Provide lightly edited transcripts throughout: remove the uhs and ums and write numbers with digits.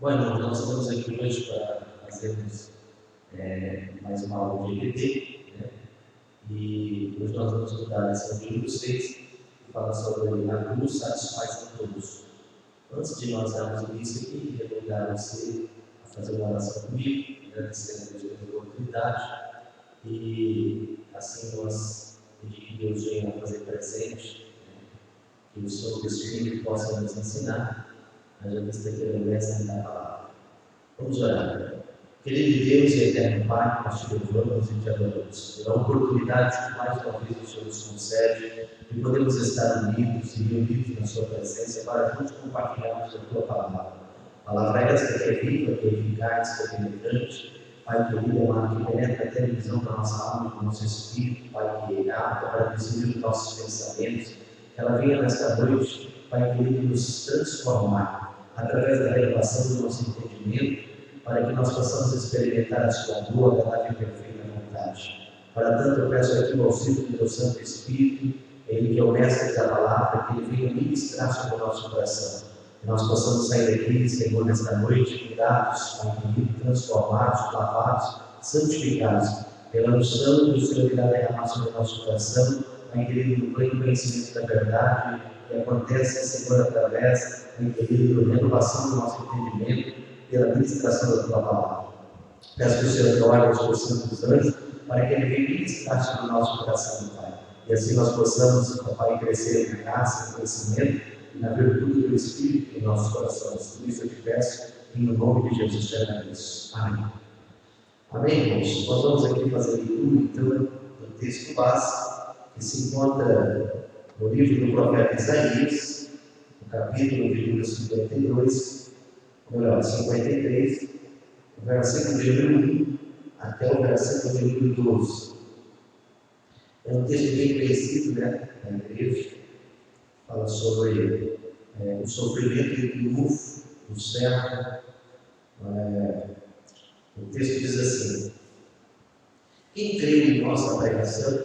Bueno, nós estamos aqui hoje para fazermos mais uma aula de EPT, né? E hoje nós vamos estudar a lição de número 6, que fala sobre a luz satisfaz a todos. Antes de nós darmos início aqui, queria convidar você a fazer uma oração comigo, agradecendo a Deus pela oportunidade, e assim nós pedimos que Deus venha fazer presente, né? Que o Senhor Espírito possa nos ensinar. Nós já vista que ele essa da palavra. Vamos orar. Querido Deus e eterno Pai, nós te louvamos e te adoramos pela oportunidade que mais uma vez o Senhor nos concede de podermos estar unidos e reunidos na sua presença para juntos compartilharmos a tua palavra. Palavra essa que é viva, que é eficaz, que é penetrante, Pai querido, amado, que penetra até a visão da nossa alma e do nosso espírito, Pai que apta para decidir os nossos pensamentos, que ela venha nesta noite, Pai querido, nos transformar através da revelação do nosso entendimento, para que nós possamos experimentar a sua boa, agradável e perfeita vontade. Para tanto, eu peço aqui o auxílio do teu Santo Espírito, ele que é o mestre da palavra, que ele venha ministrar sobre o nosso coração. Que nós possamos sair daqui, Senhor, nesta noite, cuidados, transformados, lavados, santificados, pela unção que o Senhor irá derramar sobre o nosso coração, Pai querido, no pleno conhecimento da verdade, que acontece, Senhor, através, Pai querido, da renovação do nosso entendimento, pela ministração da tua palavra. Peço que o Senhor trabalhe aos teus santos anjos, para que ele venha ministrar sobre o nosso coração, Pai. E assim nós possamos, Pai, crescer na graça, no conhecimento e na virtude do Espírito em nossos corações. Por isso eu te peço, em nome de Jesus te agradeço. Amém. Amém, irmãos? Nós vamos aqui fazer a leitura, então, do texto base, que se encontra no livro do profeta Isaías, no capítulo de número 52, melhor, 53, o versículo de número 1 até o versículo de número 12. É um texto bem conhecido, né, na igreja, fala sobre o sofrimento e o triunfo do servo. O texto diz assim: quem creu em nossa pregação,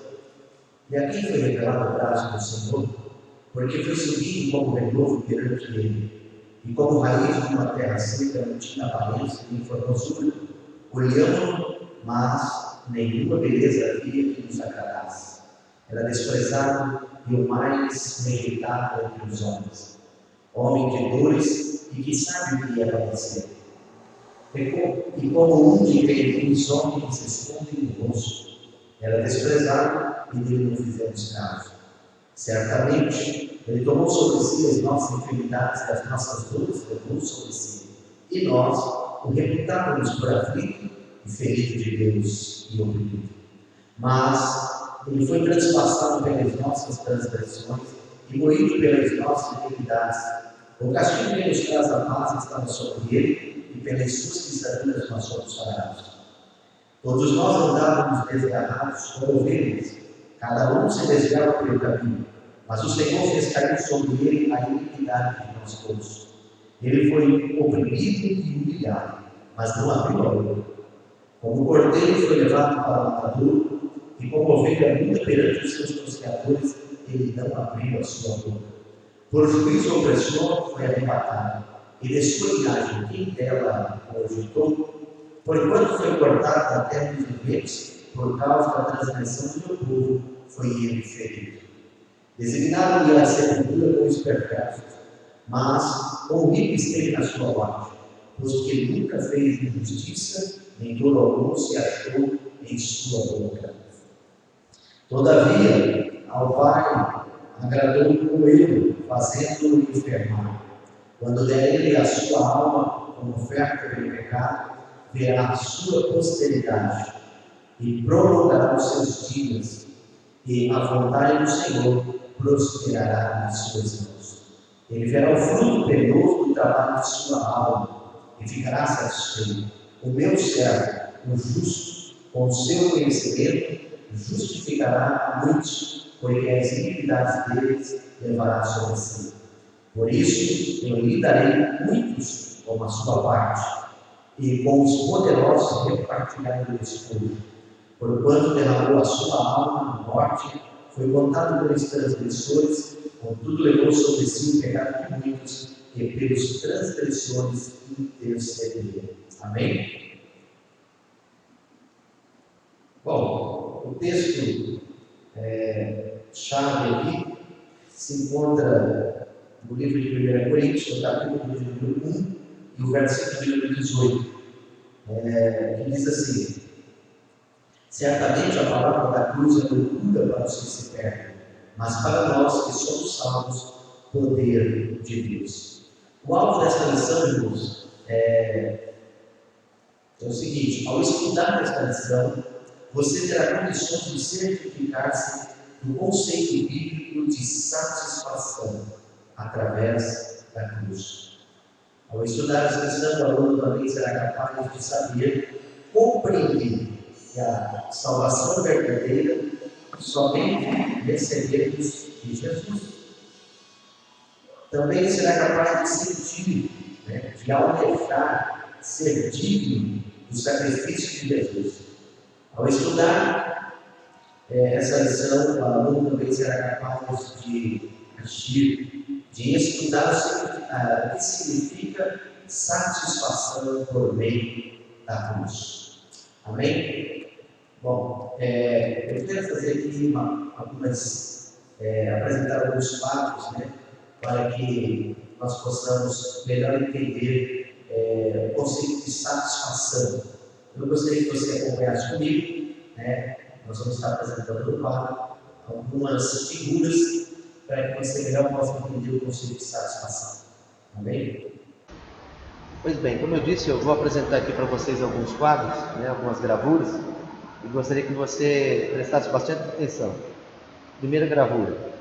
e a quem foi revelado o braço do Senhor, porque foi subido como renovo perante ele, e como raiz de uma terra seca, não tinha aparência nem formosura, olhamos, mas nenhuma beleza havia que nos agradasse. Era desprezado e o mais rejeitado entre os homens, homem de dores e que sabe o que ia padecer. E como um de quem os homens escondem no rosto, era desprezado e dele não fizemos caso. Certamente, ele tomou sobre si as nossas enfermidades e as nossas dores levou sobre si. E nós o reputávamos por aflito e ferido de Deus e oprimido. Mas ele foi transpassado pelas nossas transgressões e moído pelas nossas iniquidades. O castigo que nos traz a paz estava sobre ele, e pelas suas pisaduras nós somos sarados. Todos nós andávamos desgarrados como ovelhas, cada um se desviava pelo caminho, mas o Senhor fez cair sobre ele a iniquidade de nós todos. Ele foi oprimido e humilhado, mas não abriu a boca. Como o cordeiro foi levado para o matador, e como ovelha muda perante os seus tosqueadores, ele não abriu a sua boca. Por juízo opressor foi arrebatado, e de sua linhagem quem dela o agitou? Porquanto foi cortado da terra dos viventes, por causa da transgressão do meu povo, foi ele ferido. Designaram-lhe a sepultura com os perversos, mas o rico esteve na sua morte, posto que ele nunca fez injustiça, nem dor algum se achou em sua boca. Todavia, ao Pai agradou o coelho, fazendo-o enfermar. Quando der ele a sua alma como oferta pelo pecado, verá a sua posteridade e prolongará os seus dias, e a vontade do Senhor prosperará nas suas mãos. Ele verá o fruto penoso do trabalho de sua alma e ficará satisfeito. O meu servo, o justo, com o seu conhecimento, justificará muitos, porque as iniquidades deles levará sobre si. Por isso, eu lhe darei muitos como a sua parte, e com os poderosos repartirá o escudo. Porquanto derramou a sua alma na morte, foi contado pelos transgressores, contudo levou sobre si o pecado de muitos, que pelos transgressores intercederam. Amém? Bom, o texto chave aqui se encontra no livro de 1 Coríntios, no capítulo de número 1, e o versículo de número 18, que diz assim: certamente a palavra da cruz é loucura para os que se perdem, mas para nós que somos salvos, poder de Deus. O alvo desta lição, irmãos, é o seguinte: ao estudar esta lição, você terá condições de certificar-se do conceito bíblico de satisfação através da cruz. Ao estudar esta lição, o aluno também será capaz de saber, compreender que a salvação verdadeira somente recebemos de Jesus. Também será capaz de sentir, de almejar ser digno do sacrifício de Jesus. Ao estudar essa lição, o aluno também será capaz de agir, de estudar o que significa satisfação por meio da cruz. Amém? Bom, eu quero fazer aqui apresentar alguns fatos, para que nós possamos melhor entender o conceito de satisfação. Eu gostaria que você acompanhasse comigo, nós vamos estar apresentando no quadro algumas figuras para que você melhor possa entender o conceito de satisfação. Amém? Pois bem, como eu disse, eu vou apresentar aqui para vocês alguns quadros, algumas gravuras, e gostaria que você prestasse bastante atenção. Primeira gravura.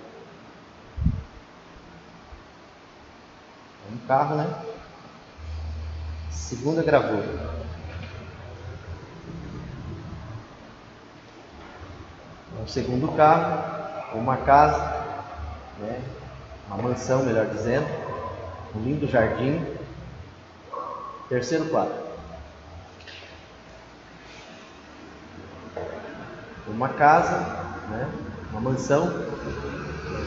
Um carro, Segunda gravura. Um segundo carro, uma casa, uma mansão, melhor dizendo, um lindo jardim. Terceiro quadro. Uma casa, uma mansão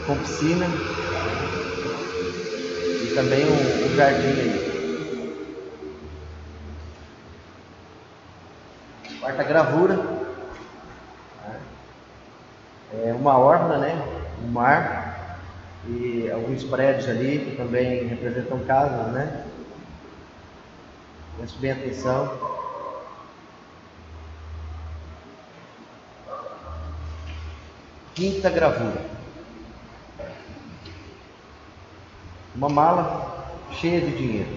com piscina e também um jardim aí. Quarta gravura, uma orla, um mar e alguns prédios ali que também representam casas, Preste bem atenção. Quinta gravura. Uma mala cheia de dinheiro.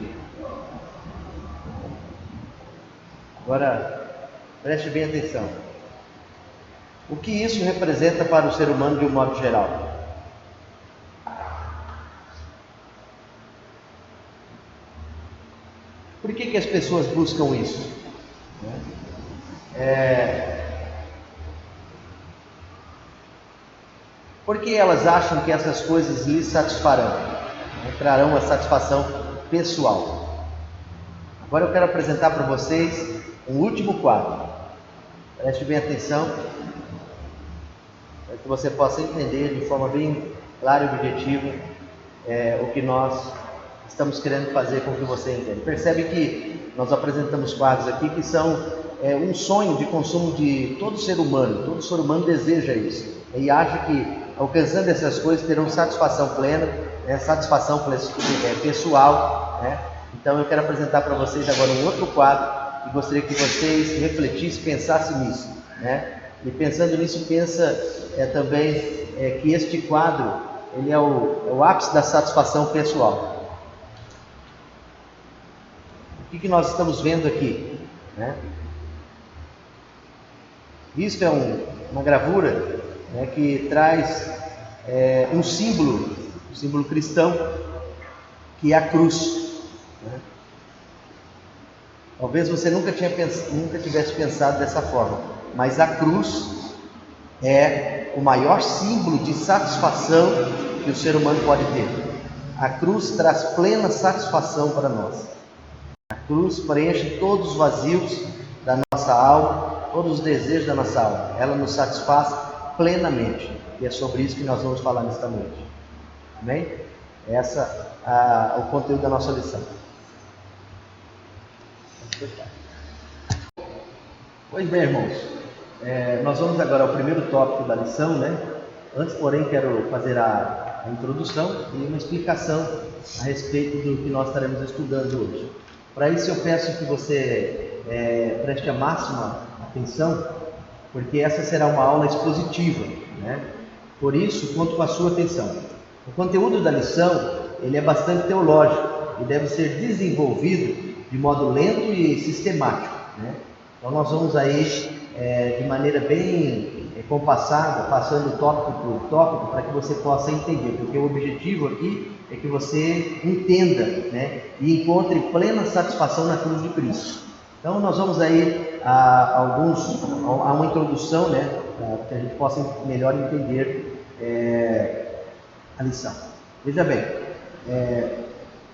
Agora, preste bem atenção. O que isso representa para o ser humano de um modo geral? Por que as pessoas buscam isso? Porque elas acham que essas coisas lhes satisfarão, trarão a satisfação pessoal. Agora eu quero apresentar para vocês um último quadro. Preste bem atenção, para que você possa entender de forma bem clara e objetiva o que nós estamos querendo fazer com que você entenda. Percebe que nós apresentamos quadros aqui que são um sonho de consumo de todo ser humano. Todo ser humano deseja isso e acha que alcançando essas coisas terão satisfação plena, satisfação pessoal. Então eu quero apresentar para vocês agora um outro quadro e gostaria que vocês refletissem, pensassem nisso. E pensando nisso, pensa também que este quadro ele é o ápice da satisfação pessoal. O que nós estamos vendo aqui? Isto é uma gravura que traz um símbolo cristão, que é a cruz. Talvez você nunca tivesse pensado dessa forma, mas a cruz é o maior símbolo de satisfação que o ser humano pode ter. A cruz traz plena satisfação para nós. A cruz preenche todos os vazios da nossa alma, todos os desejos da nossa alma. Ela nos satisfaz plenamente. E é sobre isso que nós vamos falar nesta noite. Amém? O conteúdo da nossa lição. Pois bem, irmãos, nós vamos agora ao primeiro tópico da lição, né? Antes, porém, quero fazer a introdução e uma explicação a respeito do que nós estaremos estudando hoje. Para isso, eu peço que você preste a máxima atenção, porque essa será uma aula expositiva, né? Por isso, conto com a sua atenção. O conteúdo da lição, ele é bastante teológico e deve ser desenvolvido de modo lento e sistemático, né? Então, nós vamos aí, de maneira bem compassada, passando tópico por tópico, para que você possa entender, porque o objetivo aqui é que você entenda, né, e encontre plena satisfação na cruz de Cristo. Então, nós vamos aí a uma introdução, né, para que a gente possa melhor entender a lição. Veja bem,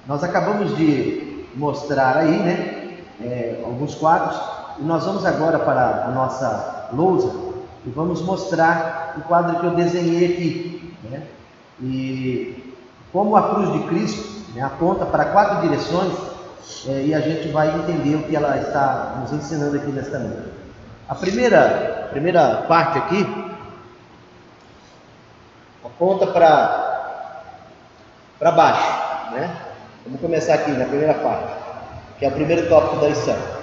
nós acabamos de mostrar aí, né, alguns quadros, e nós vamos agora para a nossa lousa e vamos mostrar o quadro que eu desenhei aqui, né? E como a cruz de Cristo, né, aponta para 4 direções, e a gente vai entender o que ela está nos ensinando aqui nesta noite. A primeira parte aqui aponta para baixo, né? Vamos começar aqui na primeira parte, que é o primeiro tópico da lição.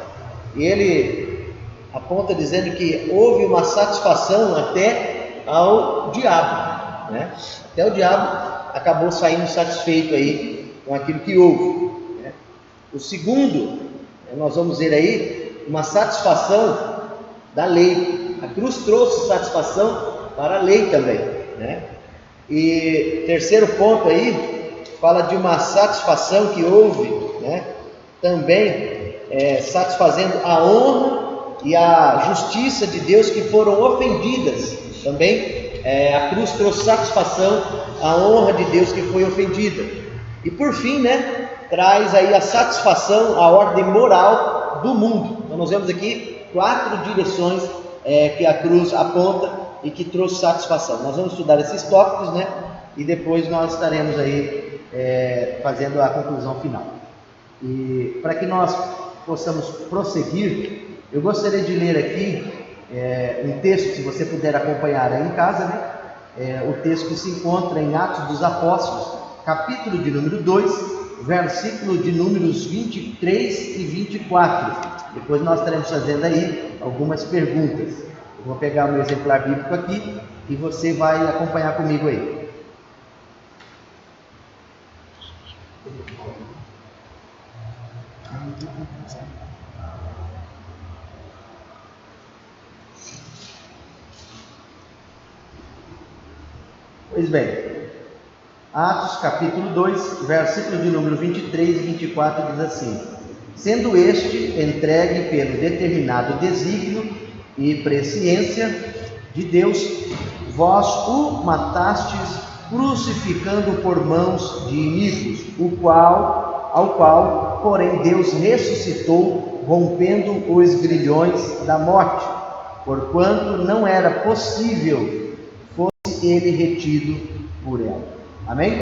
E ele aponta dizendo que houve uma satisfação até ao diabo, né? Até o diabo acabou saindo satisfeito aí com aquilo que houve, né? O segundo, nós vamos ver aí uma satisfação da lei. A cruz trouxe satisfação para a lei também, né? E terceiro ponto aí fala de uma satisfação que houve, né, também satisfazendo a honra e a justiça de Deus que foram ofendidas. Também a cruz trouxe satisfação à honra de Deus que foi ofendida. E por fim, né, traz aí a satisfação à ordem moral do mundo. Então nós vemos aqui 4 direções que a cruz aponta e que trouxe satisfação. Nós vamos estudar esses tópicos, né, e depois nós estaremos aí fazendo a conclusão final. E para que nós possamos prosseguir, eu gostaria de ler aqui um texto, se você puder acompanhar aí em casa, né? O texto que se encontra em Atos dos Apóstolos, capítulo de número 2, versículo de números 23 e 24. Depois nós estaremos fazendo aí algumas perguntas. Eu vou pegar o meu exemplar bíblico aqui e você vai acompanhar comigo aí. Pois bem, Atos capítulo 2, versículo de número 23 e 24 diz assim: sendo este entregue pelo determinado desígnio e presciência de Deus, vós o matastes crucificando por mãos de iníquos, ao qual, porém, Deus ressuscitou, rompendo os grilhões da morte, porquanto não era possível fosse ele retido por ela. Amém?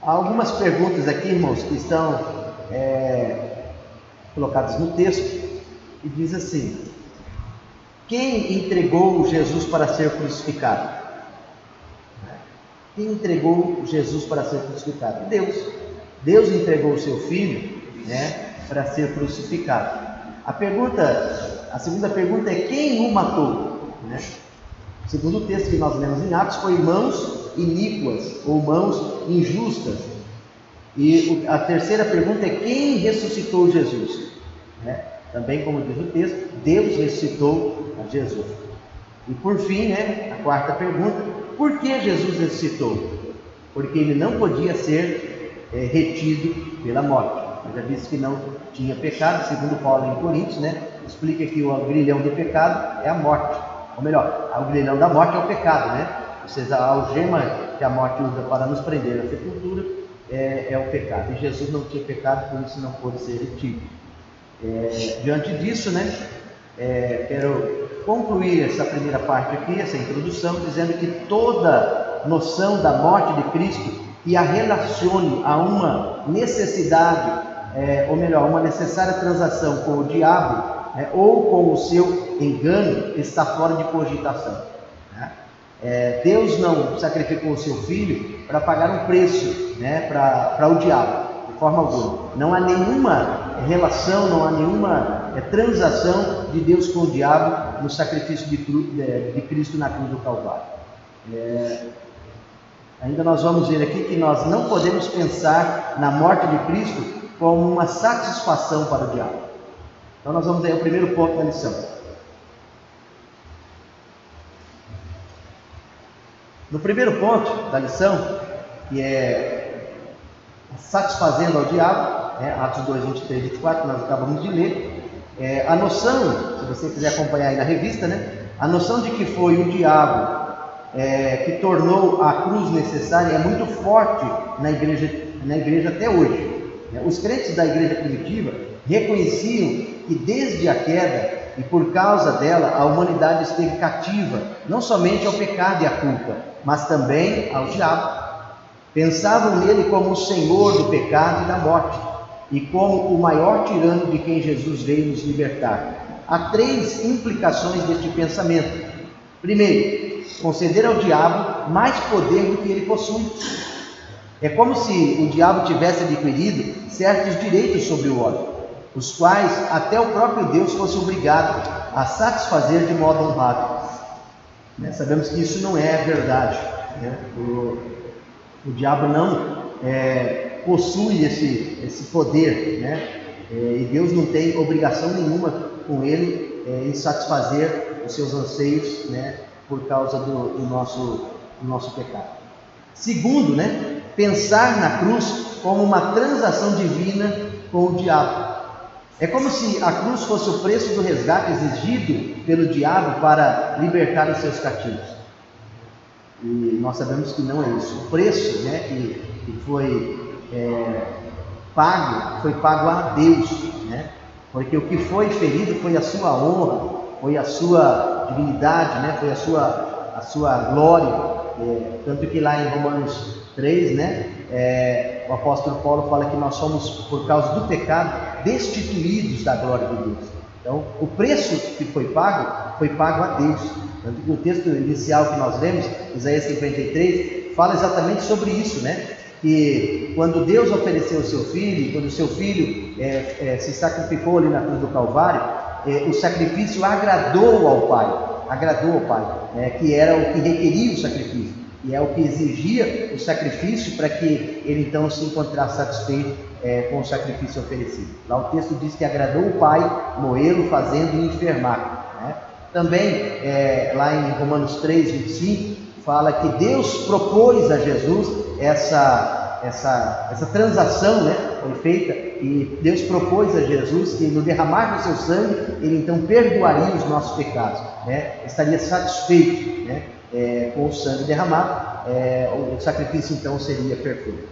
Há algumas perguntas aqui, irmãos, que estão colocadas no texto, e diz assim: quem entregou Jesus para ser crucificado? Quem entregou Jesus para ser crucificado? Deus. Deus entregou o seu Filho, né, para ser crucificado. A segunda pergunta é: quem o matou? Né? Segundo o texto que nós lemos em Atos, foi mãos iníquas ou mãos injustas. E a terceira pergunta é: quem ressuscitou Jesus? Né? Também, como diz o texto, Deus ressuscitou a Jesus. E por fim, né, a quarta pergunta: por que Jesus ressuscitou? Porque ele não podia ser retido pela morte. Eu já disse que não tinha pecado, segundo Paulo em Coríntios, né? Explica que o grilhão do pecado é a morte. Ou melhor, o grilhão da morte é o pecado, né? Ou seja, a algema que a morte usa para nos prender na sepultura é o pecado. E Jesus não tinha pecado, por isso não pôde ser retido. Diante disso, né, quero concluir essa primeira parte aqui, essa introdução, dizendo que toda noção da morte de Cristo que a relacione a uma necessidade, ou melhor, uma necessária transação com o diabo, ou com o seu engano, está fora de cogitação. Deus não sacrificou o seu filho para pagar um preço, para o diabo, de forma alguma. Não há nenhuma relação, não há nenhuma transação de Deus com o diabo no sacrifício de Cristo na cruz do Calvário. Ainda nós vamos ver aqui que nós não podemos pensar na morte de Cristo como uma satisfação para o diabo. Então nós vamos ver o primeiro ponto da lição. No primeiro ponto da lição, que é satisfazendo ao diabo, Atos 2, 23 e 24, nós acabamos de ler, a noção, se você quiser acompanhar aí na revista, a noção de que foi o diabo que tornou a cruz necessária é muito forte na igreja até hoje. Os crentes da igreja primitiva reconheciam que desde a queda e por causa dela a humanidade esteve cativa, não somente ao pecado e à culpa, mas também ao diabo. Pensavam nele como o Senhor do pecado e da morte, e como o maior tirano de quem Jesus veio nos libertar. Há 3 implicações deste pensamento. Primeiro, conceder ao diabo mais poder do que ele possui. É como se o diabo tivesse adquirido certos direitos sobre o homem, os quais até o próprio Deus fosse obrigado a satisfazer de modo honrado. Sabemos que isso não é verdade. O diabo não possui esse poder, e Deus não tem obrigação nenhuma com ele em satisfazer os seus anseios, por causa do nosso pecado. Segundo, pensar na cruz como uma transação divina com o diabo. É como se a cruz fosse o preço do resgate exigido pelo diabo para libertar os seus cativos. E nós sabemos que não é isso. O preço que foi pago a Deus, porque o que foi ferido foi a sua honra, foi a sua divinidade, foi a sua glória. Tanto que lá em Romanos 3, o apóstolo Paulo fala que nós somos, por causa do pecado, destituídos da glória de Deus. Então, o preço que foi pago a Deus. Tanto que o texto inicial que nós lemos, Isaías 53, fala exatamente sobre isso, que quando Deus ofereceu o seu filho, quando o seu filho se sacrificou ali na cruz do Calvário, o sacrifício agradou ao Pai, que era o que requeria o sacrifício, e é o que exigia o sacrifício para que ele então se encontrasse satisfeito com o sacrifício oferecido. Lá o texto diz que agradou o Pai moê-lo, fazendo-o enfermar. Também lá em Romanos 3, 25, fala que Deus propôs a Jesus essa transação, foi feita, e Deus propôs a Jesus que no derramar do seu sangue, ele então perdoaria os nossos pecados, estaria satisfeito, com o sangue derramado, o sacrifício então seria perfeito.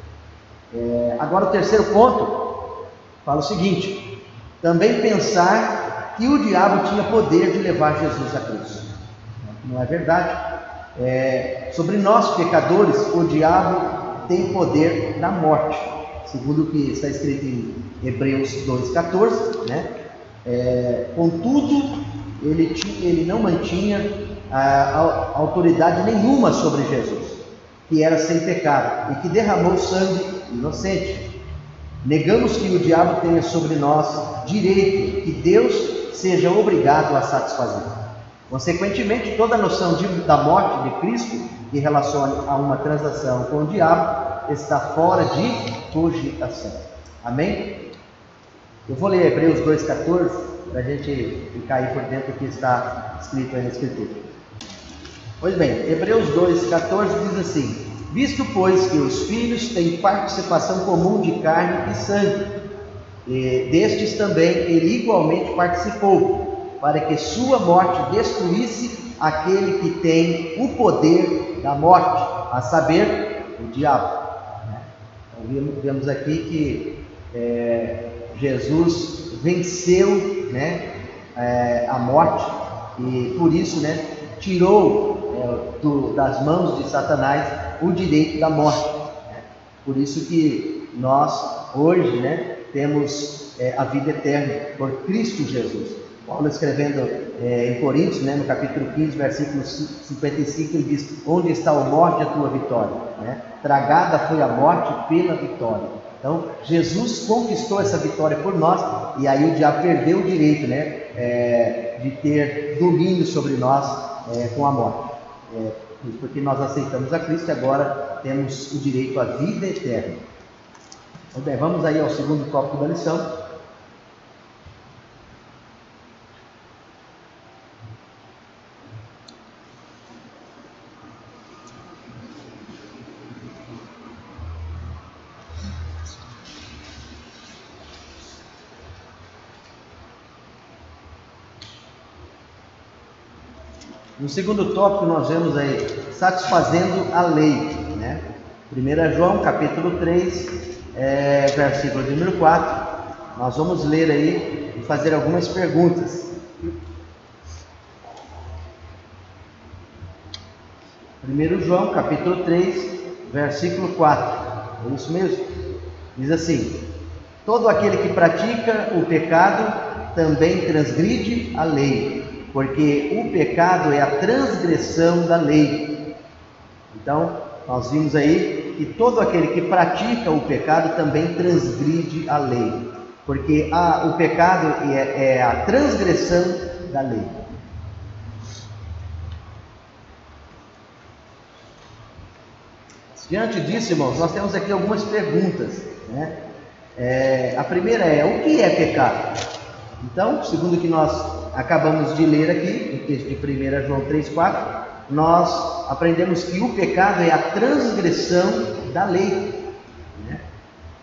Agora o terceiro ponto fala o seguinte: também pensar que o diabo tinha poder de levar Jesus à cruz. Não é verdade. Sobre nós pecadores, o diabo tem poder da morte, segundo o que está escrito em Hebreus 2,14, contudo, ele não mantinha autoridade nenhuma sobre Jesus, que era sem pecado e que derramou sangue inocente. Negamos que o diabo tenha sobre nós direito que Deus seja obrigado a satisfazer. Consequentemente, toda a noção da morte de Cristo que relaciona a uma transação com o diabo está fora de cogitação. Amém? Eu vou ler Hebreus 2,14 para a gente ficar aí por dentro do que está escrito aí na Escritura. Pois bem, Hebreus 2,14 diz assim: visto, pois, que os filhos têm participação comum de carne e sangue, e destes também ele igualmente participou, para que sua morte destruísse aquele que tem o poder da morte, a saber, o diabo. Então, vemos aqui que Jesus venceu, a morte, e por isso, né, tirou das mãos de Satanás o direito da morte. Né? Por isso que nós hoje, né, temos a vida eterna por Cristo Jesus. Paulo escrevendo em Coríntios, né, no capítulo 15, versículo 55, ele diz: onde está a morte, a tua vitória? Né? Tragada foi a morte pela vitória. Então, Jesus conquistou essa vitória por nós, e aí o diabo perdeu o direito, né, de ter domínio sobre nós com a morte. Porque nós aceitamos a Cristo e agora temos o direito à vida eterna. Então, bem, vamos aí ao segundo tópico da lição. No segundo tópico nós vemos aí, satisfazendo a lei, né? 1 João capítulo 3, versículo de número 4, nós vamos ler aí e fazer algumas perguntas. 1 João capítulo 3, versículo 4, é isso mesmo? Diz assim: todo aquele que pratica o pecado também transgride a lei, porque o pecado é a transgressão da lei. Então, nós vimos aí que todo aquele que pratica o pecado também transgride a lei, porque o pecado é a transgressão da lei. Diante disso, irmãos, nós temos aqui algumas perguntas, né? A primeira é: o que é pecado? Então, segundo o que nós acabamos de ler aqui, no texto de 1 João 3,4, nós aprendemos que o pecado é a transgressão da lei. Né?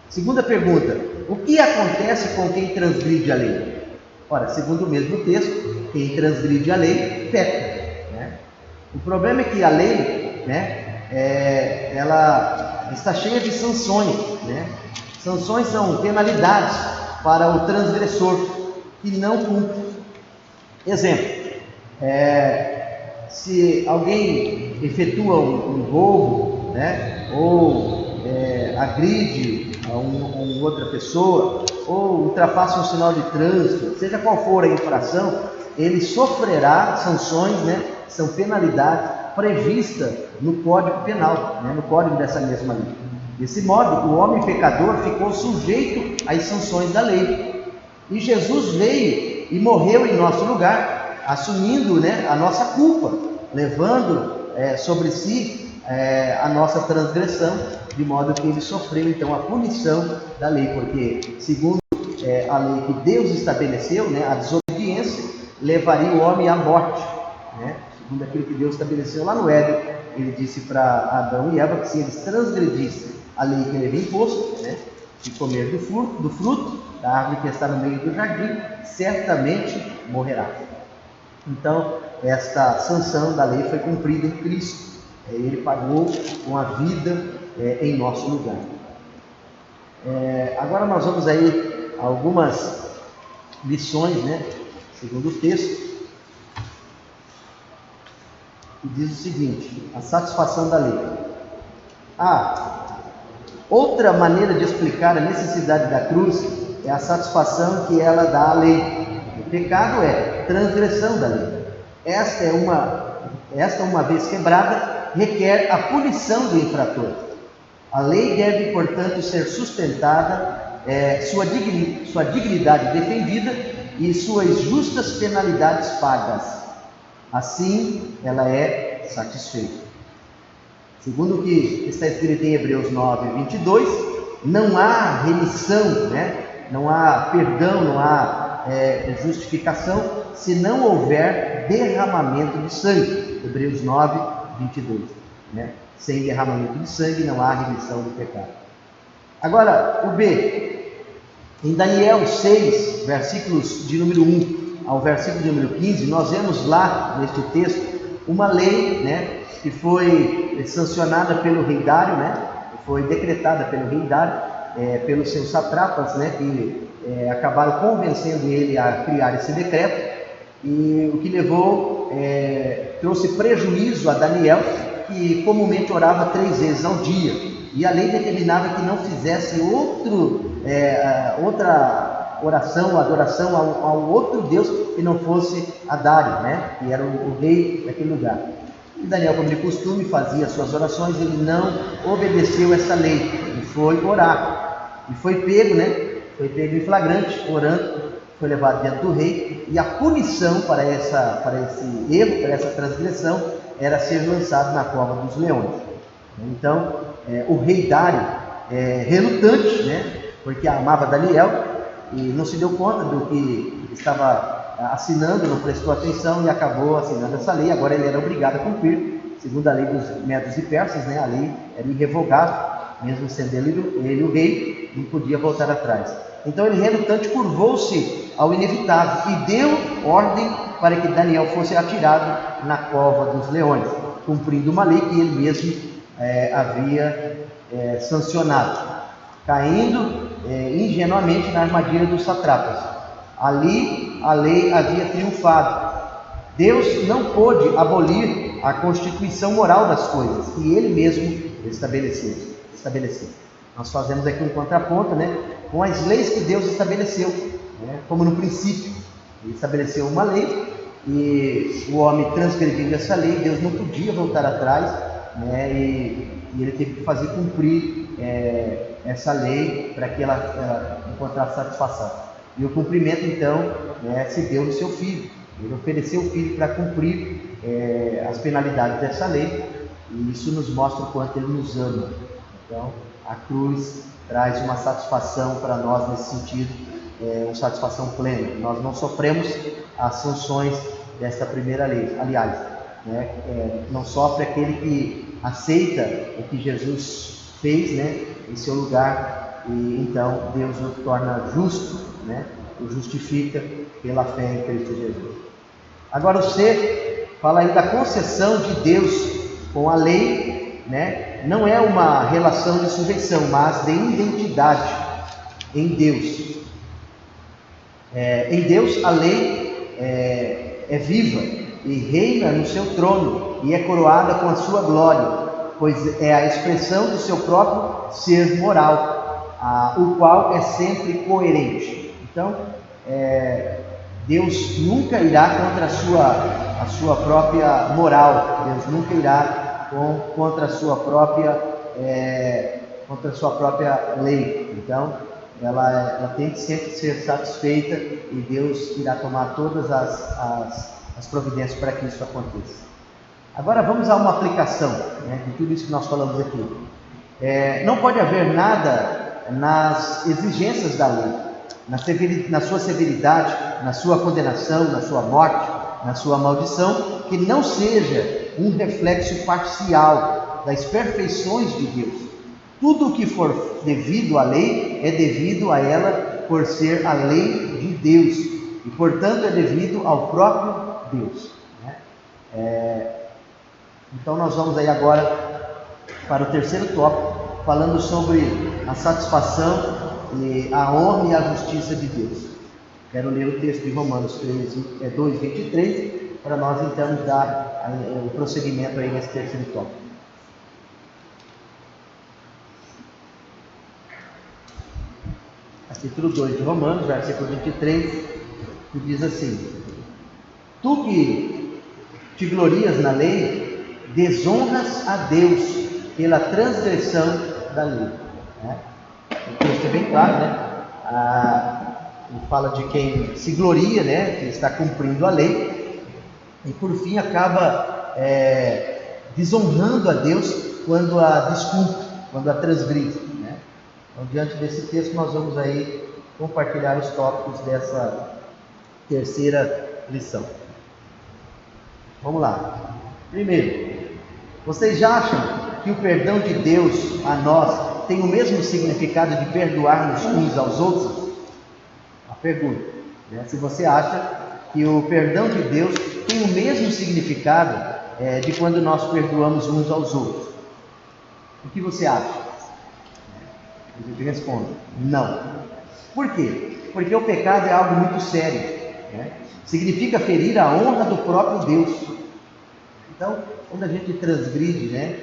Segunda pergunta: o que acontece com quem transgride a lei? Ora, segundo o mesmo texto, quem transgride a lei peca. Né? O problema é que a lei, né, ela está cheia de sanções. Né? Sanções são penalidades para o transgressor que não cumpre. Exemplo: se alguém efetua um roubo, né, ou agride a uma outra pessoa, ou ultrapassa um sinal de trânsito, seja qual for a infração, ele sofrerá sanções, né, são penalidades previstas no Código Penal, né, no código dessa mesma lei. Desse modo, o homem pecador ficou sujeito às sanções da lei. E Jesus veio e morreu em nosso lugar, assumindo, né, a nossa culpa, levando sobre si a nossa transgressão, de modo que ele sofreu então a punição da lei, porque segundo a lei que Deus estabeleceu, né, a desobediência levaria o homem à morte. Né? Segundo aquilo que Deus estabeleceu lá no Éden, ele disse para Adão e Eva que se eles transgredissem a lei que ele havia imposto, né, de comer do fruto da árvore que está no meio do jardim, certamente morrerá. Então, esta sanção da lei foi cumprida em Cristo. Ele pagou com a vida em nosso lugar. Agora nós vamos aí a algumas lições, né, segundo o texto, que diz o seguinte: a satisfação da lei. Outra maneira de explicar a necessidade da cruz é a satisfação que ela dá à lei. O pecado é transgressão da lei. Esta, uma vez quebrada, requer a punição do infrator. A lei deve, portanto, ser sustentada, sua dignidade defendida e suas justas penalidades pagas. Assim, ela é satisfeita. Segundo o que está escrito em Hebreus 9, 22, não há remissão, né? Não há perdão, não há justificação, se não houver derramamento de sangue. Hebreus 9, 22. Né? Sem derramamento de sangue não há remissão do pecado. Agora, o B. Em Daniel 6, versículos de número 1 ao versículo de número 15, nós vemos lá, neste texto, uma lei, né, que foi sancionada pelo rei Dário, né, foi decretada pelo rei Dário, pelos seus satrapas, né, que acabaram convencendo ele a criar esse decreto, e o que trouxe prejuízo a Daniel, que comumente orava 3 vezes ao dia, e a lei determinava que não fizesse outra oração, adoração ao outro Deus que não fosse a Dário, né? Que era o rei daquele lugar. E Daniel, como de costume, fazia suas orações, ele não obedeceu essa lei, ele foi orar, e foi pego, né? Foi pego em flagrante, orando, foi levado diante do rei, e a punição para esse erro, para essa transgressão, era ser lançado na cova dos leões. Então, o rei Dário, relutante, né? Porque amava Daniel, e não se deu conta do que estava assinando, não prestou atenção e acabou assinando essa lei. Agora ele era obrigado a cumprir, segundo a lei dos Medos e Persas, né? A lei era irrevogável, mesmo sendo ele o rei, não podia voltar atrás. Então ele, relutante, curvou-se ao inevitável e deu ordem para que Daniel fosse atirado na cova dos leões, cumprindo uma lei que ele mesmo havia sancionado, caindo ingenuamente na armadilha dos satrapas. Ali a lei havia triunfado. Deus não pôde abolir a constituição moral das coisas que ele mesmo estabeleceu. Nós fazemos aqui um contraponto, né, com as leis que Deus estabeleceu, né, como no princípio. Ele estabeleceu uma lei e o homem transgredindo essa lei, Deus não podia voltar atrás, né, e ele teve que fazer cumprir essa lei para que ela encontrasse satisfação. E o cumprimento, então, se deu no seu Filho. Ele ofereceu o Filho para cumprir as penalidades dessa lei, e isso nos mostra o quanto Ele nos ama. Então, a cruz traz uma satisfação para nós nesse sentido, uma satisfação plena. Nós não sofremos as sanções desta primeira lei. Aliás, não sofre aquele que aceita o que Jesus fez, né, em seu lugar, e então Deus o torna justo, né, o justifica pela fé em Cristo Jesus. Agora o C fala aí da concessão de Deus com a lei, né? Não é uma relação de sujeição, mas de identidade em Deus. Em Deus a lei é viva e reina no seu trono e é coroada com a sua glória, pois é a expressão do seu próprio ser moral, o qual é sempre coerente. Então, Deus nunca irá contra a sua própria moral. Deus nunca irá contra a sua própria lei. Então, ela tem que sempre ser satisfeita e Deus irá tomar todas as providências para que isso aconteça. Agora vamos a uma aplicação, né, de tudo isso que nós falamos aqui. Não pode haver nada nas exigências da lei, na sua severidade, na sua condenação, na sua morte, na sua maldição, que não seja um reflexo parcial das perfeições de Deus. Tudo o que for devido à lei é devido a ela por ser a lei de Deus e, portanto, é devido ao próprio Deus, né? Então nós vamos aí agora para o terceiro tópico, falando sobre a satisfação e a honra e a justiça de Deus. Quero ler o texto de Romanos 2:23, para nós então dar o prosseguimento aí nesse terceiro tópico. Capítulo 2 de Romanos, versículo 23, que diz assim: Tu que te glorias na lei, desonras a Deus pela transgressão da lei. O texto é bem claro, né? Ele fala de quem se gloria, né? Que está cumprindo a lei, e por fim acaba desonrando a Deus quando a descumpre, quando a transgride, né? Então, diante desse texto, nós vamos aí compartilhar os tópicos dessa terceira lição. Vamos lá. Primeiro, vocês já acham que o perdão de Deus a nós tem o mesmo significado de perdoarmos uns aos outros? A pergunta, né? Se você acha que o perdão de Deus tem o mesmo significado de quando nós perdoamos uns aos outros. O que você acha? Você responde: não. Por quê? Porque o pecado é algo muito sério, né? significa ferir a honra do próprio Deus. Então, quando a gente transgride, né,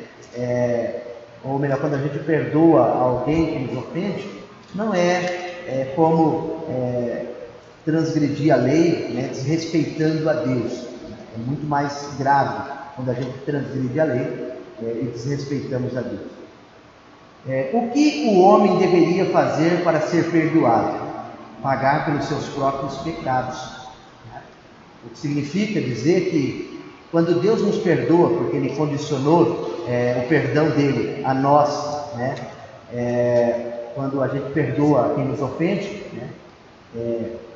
ou melhor, quando a gente perdoa alguém que nos ofende, não é como transgredir a lei, né, desrespeitando a Deus. É muito mais grave quando a gente transgride a lei e desrespeitamos a Deus. O que o homem deveria fazer para ser perdoado? Pagar pelos seus próprios pecados. O que significa dizer que quando Deus nos perdoa, porque Ele condicionou o perdão dele a nós, né? Quando a gente perdoa quem nos ofende, né?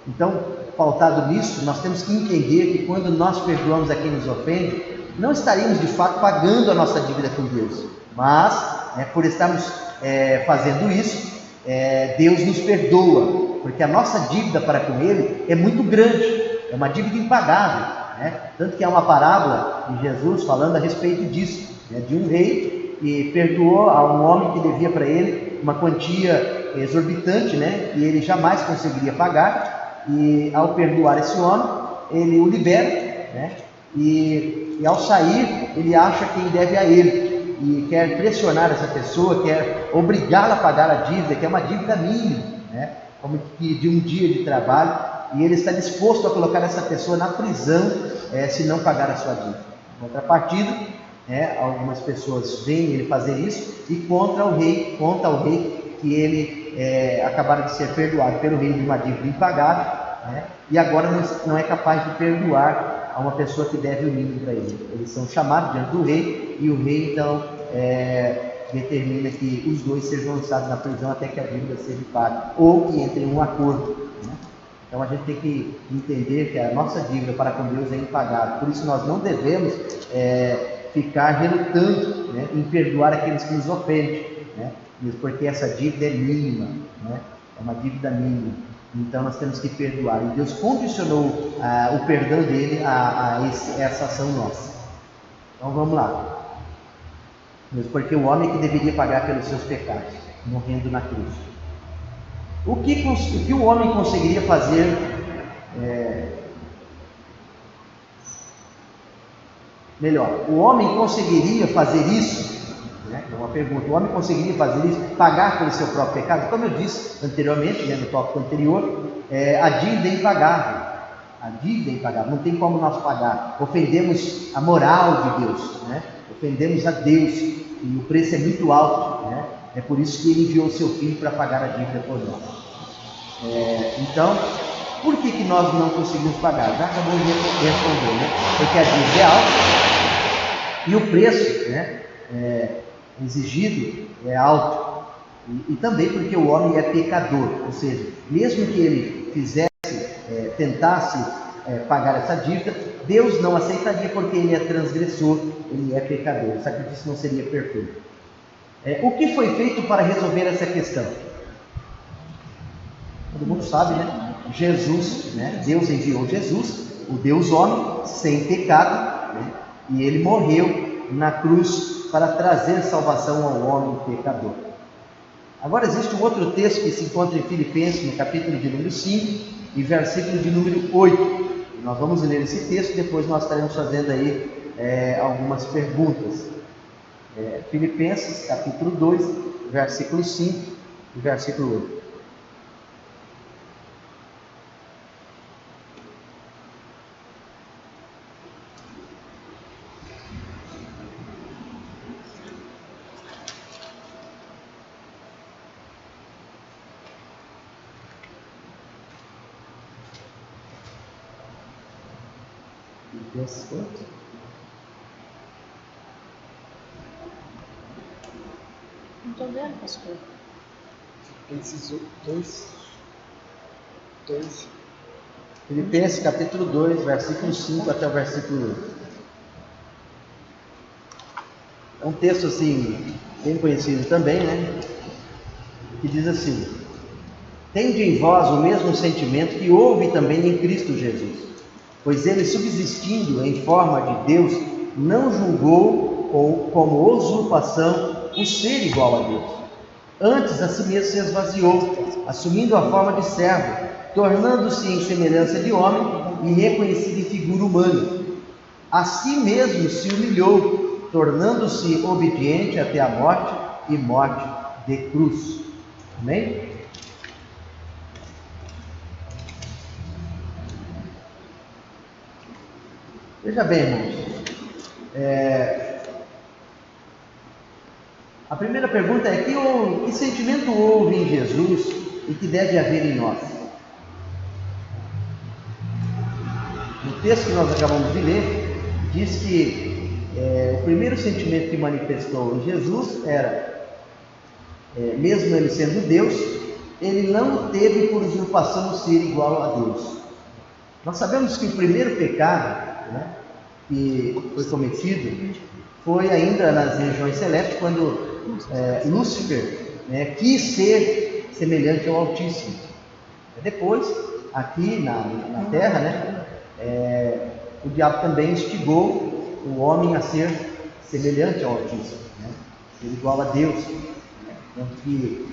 Então, pautado nisso, nós temos que entender que quando nós perdoamos a quem nos ofende, não estaríamos de fato pagando a nossa dívida com Deus, mas por estarmos fazendo isso, Deus nos perdoa, porque a nossa dívida para com Ele é muito grande, é uma dívida impagável, né? Tanto que há uma parábola de Jesus falando a respeito disso, né? De um rei que perdoou a um homem que devia para ele uma quantia exorbitante, né? Que ele jamais conseguiria pagar, e ao perdoar esse homem, ele o libera, né? E ao sair, ele acha quem deve a ele, e quer pressionar essa pessoa, quer obrigá-la a pagar a dívida, que é uma dívida mínima, né? Como que de um dia de trabalho, e ele está disposto a colocar essa pessoa na prisão se não pagar a sua dívida. Em contrapartida, algumas pessoas veem ele fazer isso e conta ao rei que ele acabaram de ser perdoado pelo rei de uma dívida impagável, né? E agora não é capaz de perdoar a uma pessoa que deve o mínimo para ele. Eles são chamados diante do rei, e o rei então determina que os dois sejam lançados na prisão até que a dívida seja paga, ou que entre em um acordo, né? Então a gente tem que entender que a nossa dívida para com Deus é impagável. Por isso nós não devemos ficar relutando, né, em perdoar aqueles que nos ofendem, né? Porque essa dívida é mínima, né? É uma dívida mínima. Então nós temos que perdoar. E Deus condicionou o perdão dele a essa ação nossa. Então vamos lá. Porque o homem que deveria pagar pelos seus pecados, morrendo na cruz. O que o homem conseguiria fazer? Melhor, o homem conseguiria fazer isso? É uma pergunta. O homem conseguiria fazer isso? Pagar pelo seu próprio pecado? Como eu disse anteriormente, no tópico anterior, a dívida é impagável. A dívida é impagável, não tem como nós pagar. Ofendemos a moral de Deus, né? Ofendemos a Deus, e o preço é muito alto, né? É por isso que Ele enviou o seu Filho para pagar a dívida por nós. Então, por que nós não conseguimos pagar? Já acabou de responder, né? Porque a dívida é alta e o preço, né, exigido é alto. E também porque o homem é pecador, ou seja, mesmo que ele tentasse pagar essa dívida, Deus não aceitaria, porque ele é transgressor, ele é pecador. O sacrifício não seria perfeito. O que foi feito para resolver essa questão? Todo mundo sabe, né? Jesus, né? Deus enviou Jesus, o Deus homem, sem pecado, né? E ele morreu na cruz para trazer salvação ao homem pecador. Agora existe um outro texto que se encontra em Filipenses, no capítulo de número 5 e versículo de número 8. Nós vamos ler esse texto, depois nós estaremos fazendo aí algumas perguntas. Filipenses, capítulo 2, versículo 5 e versículo 8. Não estou vendo, pastor. Filipenses 2. Filipenses capítulo 2, versículo 5 até o versículo 8. É um texto assim, bem conhecido também, né? Que diz assim: tende em vós o mesmo sentimento que houve também em Cristo Jesus, pois ele, subsistindo em forma de Deus, não julgou como usurpação o ser igual a Deus. Antes a si mesmo se esvaziou, assumindo a forma de servo, tornando-se em semelhança de homem, e reconhecido em figura humana. A si mesmo se humilhou, tornando-se obediente até a morte e morte de cruz. Amém? Veja bem, irmãos. A primeira pergunta é: que sentimento houve em Jesus e que deve haver em nós? No texto que nós acabamos de ler, diz que o primeiro sentimento que manifestou em Jesus era, mesmo ele sendo Deus, ele não teve por usurpação ser igual a Deus. Nós sabemos que o primeiro pecado, né, que foi cometido foi ainda nas regiões celestes, quando Lúcifer, né, quis ser semelhante ao Altíssimo. Depois, aqui na Terra, né, o diabo também instigou o homem a ser semelhante ao Altíssimo, né, ser igual a Deus. Porque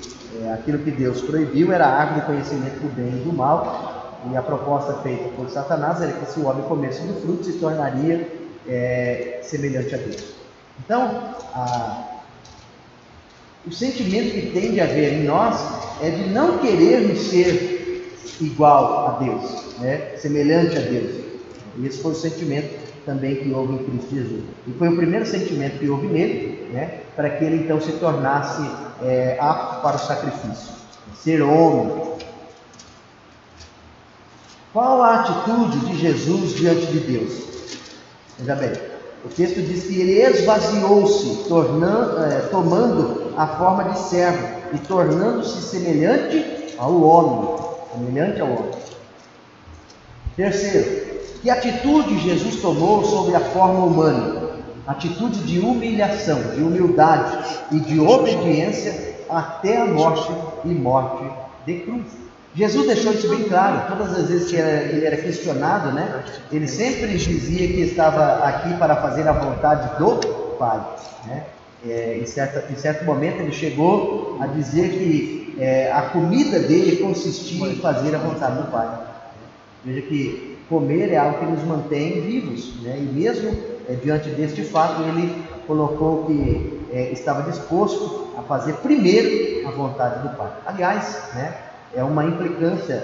aquilo que Deus proibiu era a árvore do conhecimento do bem e do mal, e a proposta feita por Satanás era que se o homem comesse do fruto, se tornaria semelhante a Deus. Então, o sentimento que tem de haver em nós é de não querermos ser igual a Deus, né? Semelhante a Deus. E esse foi o sentimento também que houve em Cristo Jesus. E foi o primeiro sentimento que houve nele, né? Para que ele então se tornasse apto para o sacrifício, ser homem. Qual a atitude de Jesus diante de Deus? Veja bem, o texto diz que ele esvaziou-se, tomando a forma de servo e tornando-se semelhante ao homem. Terceiro, que atitude Jesus tomou sobre a forma humana? Atitude de humilhação, de humildade e de obediência até a morte e morte de cruz. Jesus deixou isso bem claro. Todas as vezes que ele era questionado, né, ele sempre dizia que estava aqui para fazer a vontade do Pai, né? Em certo momento ele chegou a dizer que a comida dele consistia em fazer a vontade do Pai. Veja que comer é algo que nos mantém vivos, né? E mesmo diante deste fato, ele colocou que estava disposto a fazer primeiro a vontade do Pai. Aliás, né, é uma implicância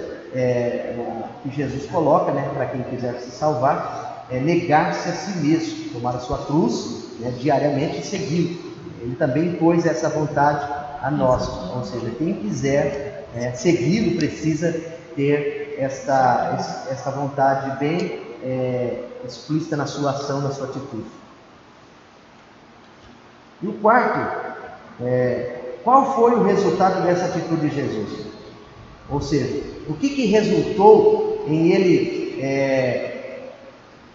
que Jesus coloca, né, para quem quiser se salvar, negar-se a si mesmo, tomar a sua cruz, né, diariamente e seguir. Ele também impôs essa vontade a nós, ou seja, quem quiser segui-lo precisa ter esta vontade bem explícita na sua ação, na sua atitude. E o quarto, qual foi o resultado dessa atitude de Jesus? Ou seja, o que resultou em ele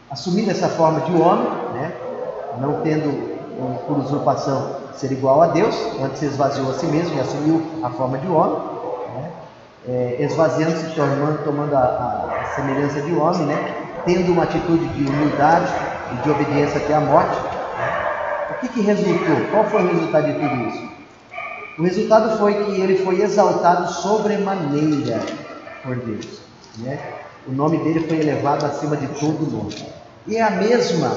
assumir essa forma de homem, né? Não tendo por usurpação ser igual a Deus, antes se esvaziou a si mesmo e assumiu a forma de homem, né? Esvaziando-se, tomando a semelhança de homem, né? Tendo uma atitude de humildade e de obediência até a morte. O que resultou? Qual foi o resultado de tudo isso? O resultado foi que ele foi exaltado sobremaneira por Deus, né? O nome dele foi elevado acima de todo nome. E a mesma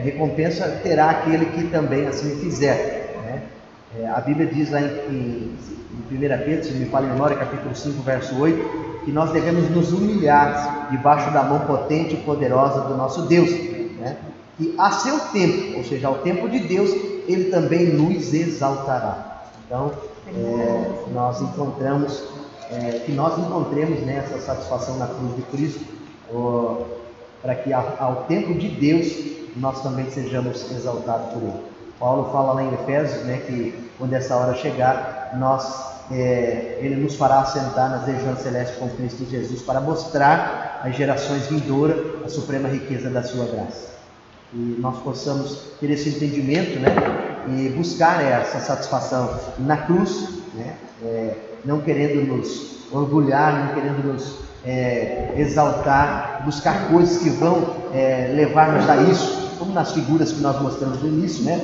recompensa terá aquele que também assim fizer, né? A Bíblia diz lá em 1 Pedro, se me fala em memória, capítulo 5, verso 8, que nós devemos nos humilhar debaixo da mão potente e poderosa do nosso Deus, né? Que a seu tempo, ou seja, ao tempo de Deus, ele também nos exaltará. Então, nós encontramos, que nós encontremos, né, essa satisfação na cruz de Cristo, para que ao tempo de Deus nós também sejamos exaltados por Ele. Paulo fala lá em Efésios, né, que quando essa hora chegar, Ele nos fará assentar nas regiões celestes com Cristo Jesus para mostrar às gerações vindouras a suprema riqueza da sua graça. E nós possamos ter esse entendimento, né, e buscar essa satisfação na cruz, né, não querendo nos orgulhar, não querendo nos exaltar, buscar coisas que vão levar-nos a isso, como nas figuras que nós mostramos no início, né?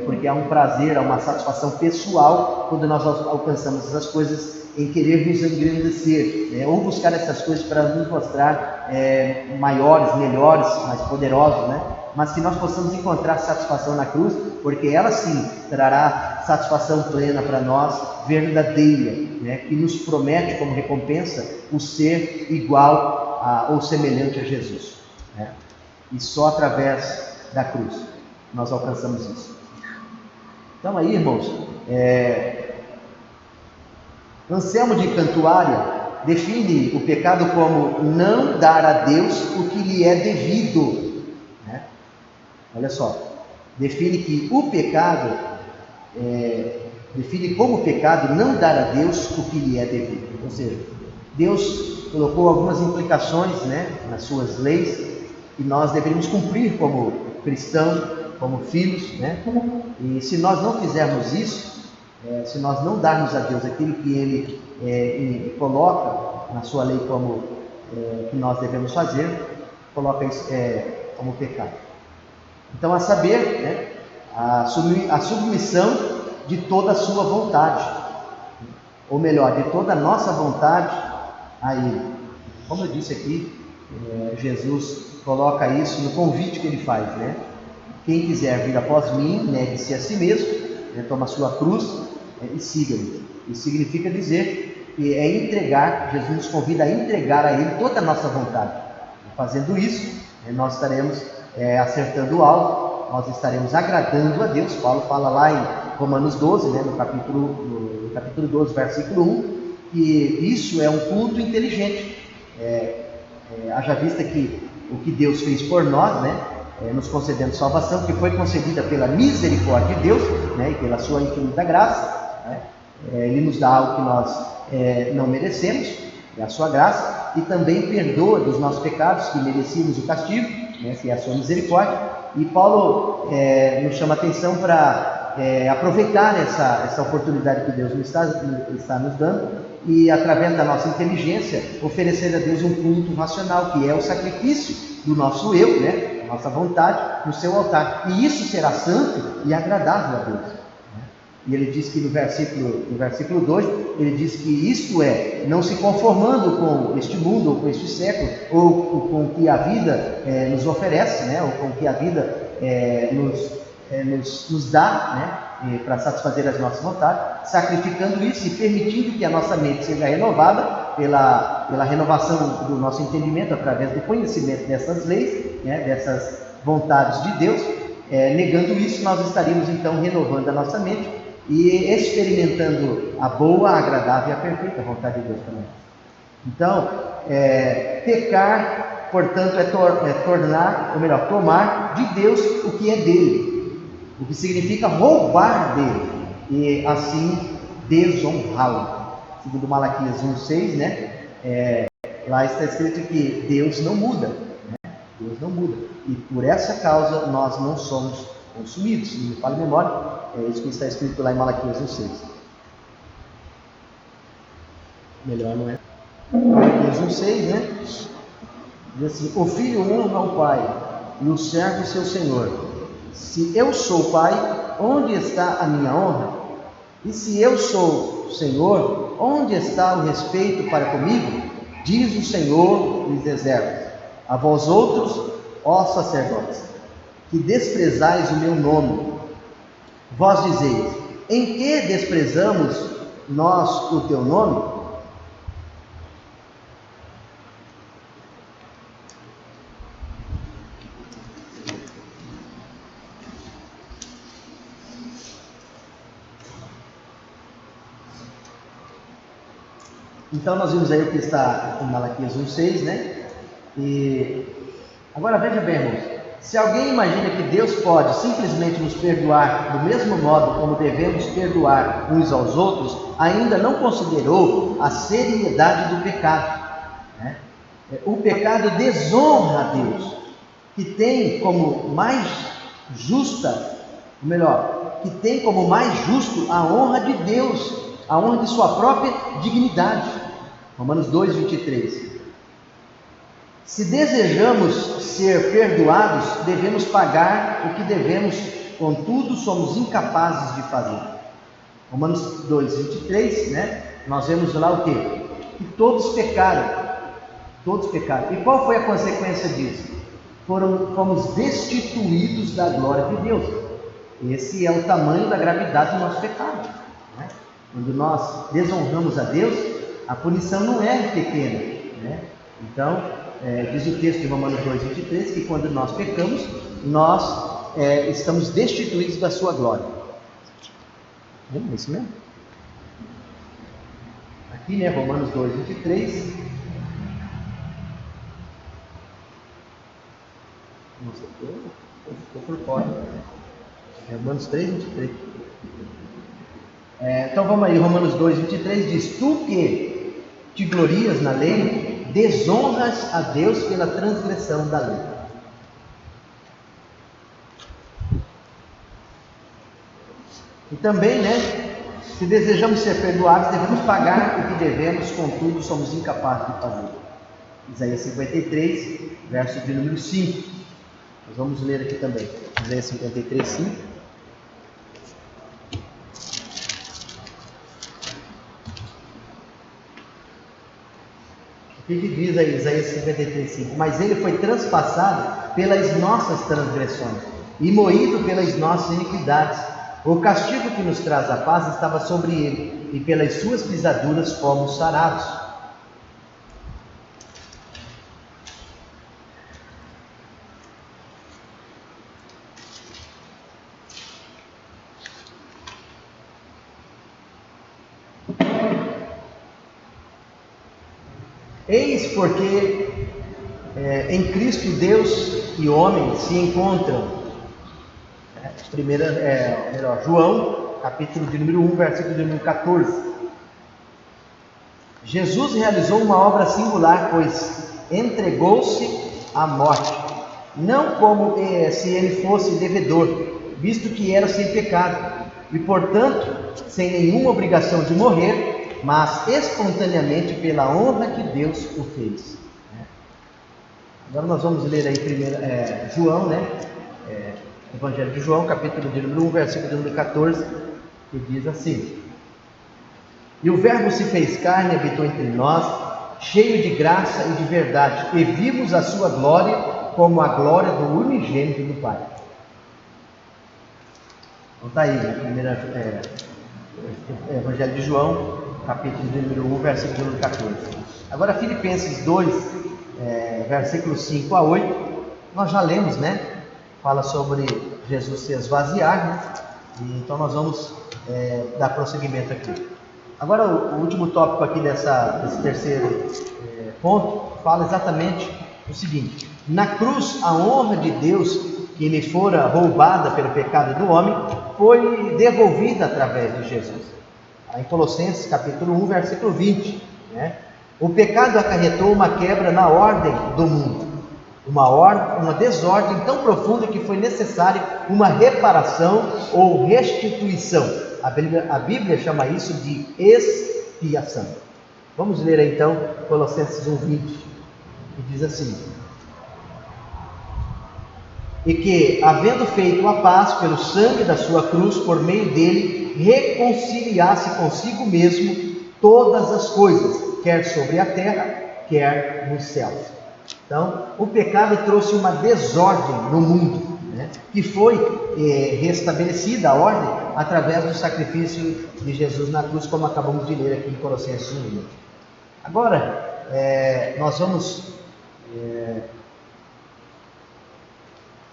porque há um prazer, há uma satisfação pessoal quando nós alcançamos essas coisas em querer nos engrandecer, ou buscar essas coisas para nos mostrar maiores, melhores, mais poderosos, né? Mas que nós possamos encontrar satisfação na cruz, porque ela sim trará satisfação plena para nós, verdadeira, né? Que nos promete como recompensa o ser igual ou semelhante a Jesus, né? E só através da cruz nós alcançamos isso. Então aí, irmãos, Anselmo de Cantuária define o pecado como não dar a Deus o que lhe é devido, né? Olha só, define que o pecado, define como pecado não dar a Deus o que lhe é devido. Ou seja, Deus colocou algumas implicações, né, nas suas leis, que nós deveríamos cumprir como cristãos, como filhos, né? E se nós não fizermos isso, se nós não darmos a Deus aquilo que Ele coloca na sua lei como que nós devemos fazer, coloca isso como pecado. Então, a saber, né, a submissão de toda a sua vontade, ou melhor, de toda a nossa vontade a Ele. Como eu disse aqui, Jesus coloca isso no convite que Ele faz, né? Quem quiser vir após mim, negue-se a si mesmo, né, toma a sua cruz e siga-me. Isso significa dizer que entregar, Jesus nos convida a entregar a Ele toda a nossa vontade. Fazendo isso, nós estaremos acertando o alvo, nós estaremos agradando a Deus. Paulo fala lá em Romanos 12, né, no capítulo 12, versículo 1, que isso é um culto inteligente. Haja vista que o que Deus fez por nós, né, nos concedendo salvação, que foi concedida pela misericórdia de Deus, né, e pela sua infinita graça, né? Ele nos dá algo que nós não merecemos, é a sua graça, e também perdoa dos nossos pecados, que merecíamos o castigo, né, que é a sua misericórdia. E Paulo nos chama a atenção para aproveitar essa oportunidade que Deus está nos dando, e através da nossa inteligência oferecer a Deus um culto racional, que é o sacrifício do nosso eu, né, a nossa vontade, no seu altar. E isso será santo e agradável a Deus. E ele diz que no versículo 2, ele diz que isto não se conformando com este mundo, ou com este século, ou com o que a vida nos oferece, né, ou com o que a vida nos dá, né, para satisfazer as nossas vontades, sacrificando isso e permitindo que a nossa mente seja renovada pela renovação do nosso entendimento, através do conhecimento dessas leis, né, dessas vontades de Deus. Negando isso, nós estaríamos então renovando a nossa mente e experimentando a boa, a agradável e a perfeita vontade de Deus também. Então, pecar, portanto, tomar de Deus o que é dele, o que significa roubar dele, e assim desonrá-lo. Segundo Malaquias 1,6, né? Lá está escrito que Deus não muda, né? Deus não muda, e por essa causa nós não somos consumidos. Se me fala a memória, é isso que está escrito lá em Malaquias 1,6. Melhor, não é? Malaquias 1,6, né? Diz assim: o filho honra o pai e o servo seu senhor. Se eu sou pai, onde está a minha honra? E se eu sou senhor, onde está o respeito para comigo? Diz o Senhor dos exércitos: a vós outros, ó sacerdotes, que desprezais o meu nome. Vós dizeis: em que desprezamos nós o teu nome? Então nós vimos aí o que está em Malaquias 1,6, né? E agora veja bem, irmãos, se alguém imagina que Deus pode simplesmente nos perdoar do mesmo modo como devemos perdoar uns aos outros, ainda não considerou a seriedade do pecado, né? O pecado desonra a Deus, que tem como mais justa, que tem como mais justo a honra de Deus, a honra de sua própria dignidade. Romanos 2,23. Se desejamos ser perdoados, devemos pagar o que devemos contudo somos incapazes de fazer. Romanos 2, 23, né? Nós vemos lá o quê? Que todos pecaram. Todos pecaram. E qual foi a consequência disso? Fomos destituídos da glória de Deus. Esse é o tamanho da gravidade do nosso pecado, né? Quando nós desonramos a Deus, a punição não é pequena, né? Então, diz o texto de Romanos 2, 23, que quando nós pecamos, nós estamos destituídos da sua glória. É isso mesmo? Aqui, né, Romanos 2, 23. Nossa, estou por fora. Romanos 3, 23. Então vamos aí, Romanos 2, 23 diz: Tu que te glorias na lei, desonras a Deus pela transgressão da lei. E também, né, se desejamos ser perdoados, devemos pagar o que devemos, contudo somos incapazes de fazer. Isaías 53, verso de número 5. Nós vamos ler aqui também. Isaías 53, 5. O que diz aí Isaías 53, 5? Mas ele foi transpassado pelas nossas transgressões e moído pelas nossas iniquidades. O castigo que nos traz a paz estava sobre ele, e pelas suas pisaduras fomos sarados. Eis porque em Cristo Deus e homem se encontram. João, capítulo de número 1, versículo de número 14. Jesus realizou uma obra singular, pois entregou-se à morte, não como se ele fosse devedor, visto que era sem pecado, e portanto sem nenhuma obrigação de morrer, mas espontaneamente pela honra que Deus o fez. Agora nós vamos ler aí primeiro João, né? Evangelho de João, capítulo de número 1, versículo de número 14, que diz assim: E o Verbo se fez carne e habitou entre nós, cheio de graça e de verdade, e vimos a sua glória como a glória do unigênito do Pai. Então está aí, Evangelho de João, capítulo de número 1, versículo de número 14. Agora Filipenses 2, versículos 5 a 8, nós já lemos, né? Fala sobre Jesus se esvaziar, né? E então nós vamos dar prosseguimento aqui. Agora o último tópico aqui desse terceiro ponto fala exatamente o seguinte: na cruz a honra de Deus que lhe fora roubada pelo pecado do homem foi devolvida através de Jesus. Em Colossenses capítulo 1, versículo 20, né? O pecado acarretou uma quebra na ordem do mundo, uma desordem tão profunda que foi necessária uma reparação ou restituição. A Bíblia chama isso de expiação. Vamos ler aí, então Colossenses 1, 20, que diz assim: E que, havendo feito a paz pelo sangue da sua cruz, por meio dele, reconciliasse consigo mesmo todas as coisas, quer sobre a terra, quer nos céus. Então, o pecado trouxe uma desordem no mundo, né? Que foi restabelecida a ordem através do sacrifício de Jesus na cruz, como acabamos de ler aqui em Colossenses 1. Agora, nós vamos...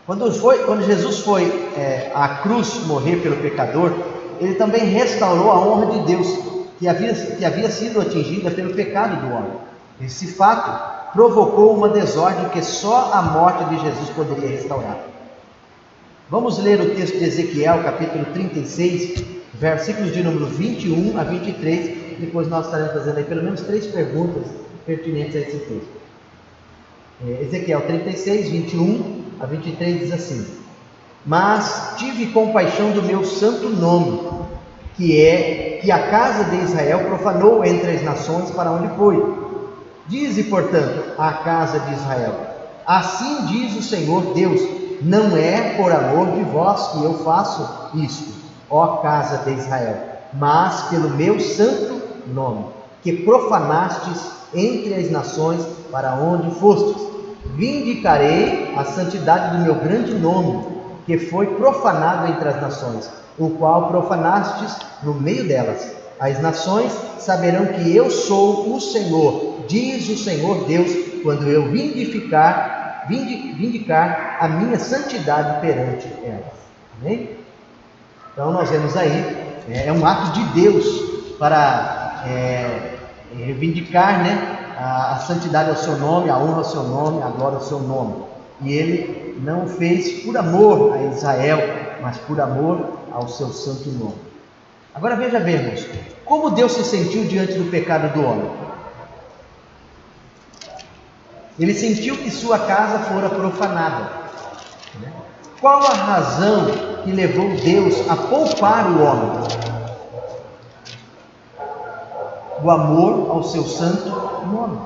Quando Jesus foi à cruz morrer pelo pecador, ele também restaurou a honra de Deus, que havia sido atingida pelo pecado do homem. Esse fato provocou uma desordem que só a morte de Jesus poderia restaurar. Vamos ler o texto de Ezequiel, capítulo 36, versículos de número 21 a 23. Depois nós estaremos fazendo aí pelo menos 3 perguntas pertinentes a esse texto. Ezequiel 36, 21 a 23 diz assim: Mas tive compaixão do meu santo nome, que a casa de Israel profanou entre as nações para onde foi. Dize, portanto, à casa de Israel: Assim diz o Senhor Deus: não é por amor de vós que eu faço isto, ó casa de Israel, mas pelo meu santo nome, que profanastes entre as nações para onde fostes. Vindicarei a santidade do meu grande nome, que foi profanado entre as nações, o qual profanastes no meio delas. As nações saberão que eu sou o Senhor, diz o Senhor Deus, quando eu vindicar a minha santidade perante elas. Amém? Então nós vemos aí, é um ato de Deus para reivindicar, né, a santidade ao seu nome, a honra ao seu nome, a glória ao seu nome. E ele não fez por amor a Israel, mas por amor ao seu santo nome. Agora veja bem, irmãos, como Deus se sentiu diante do pecado do homem? Ele sentiu que sua casa fora profanada. Qual a razão que levou Deus a poupar o homem? O amor ao seu santo nome.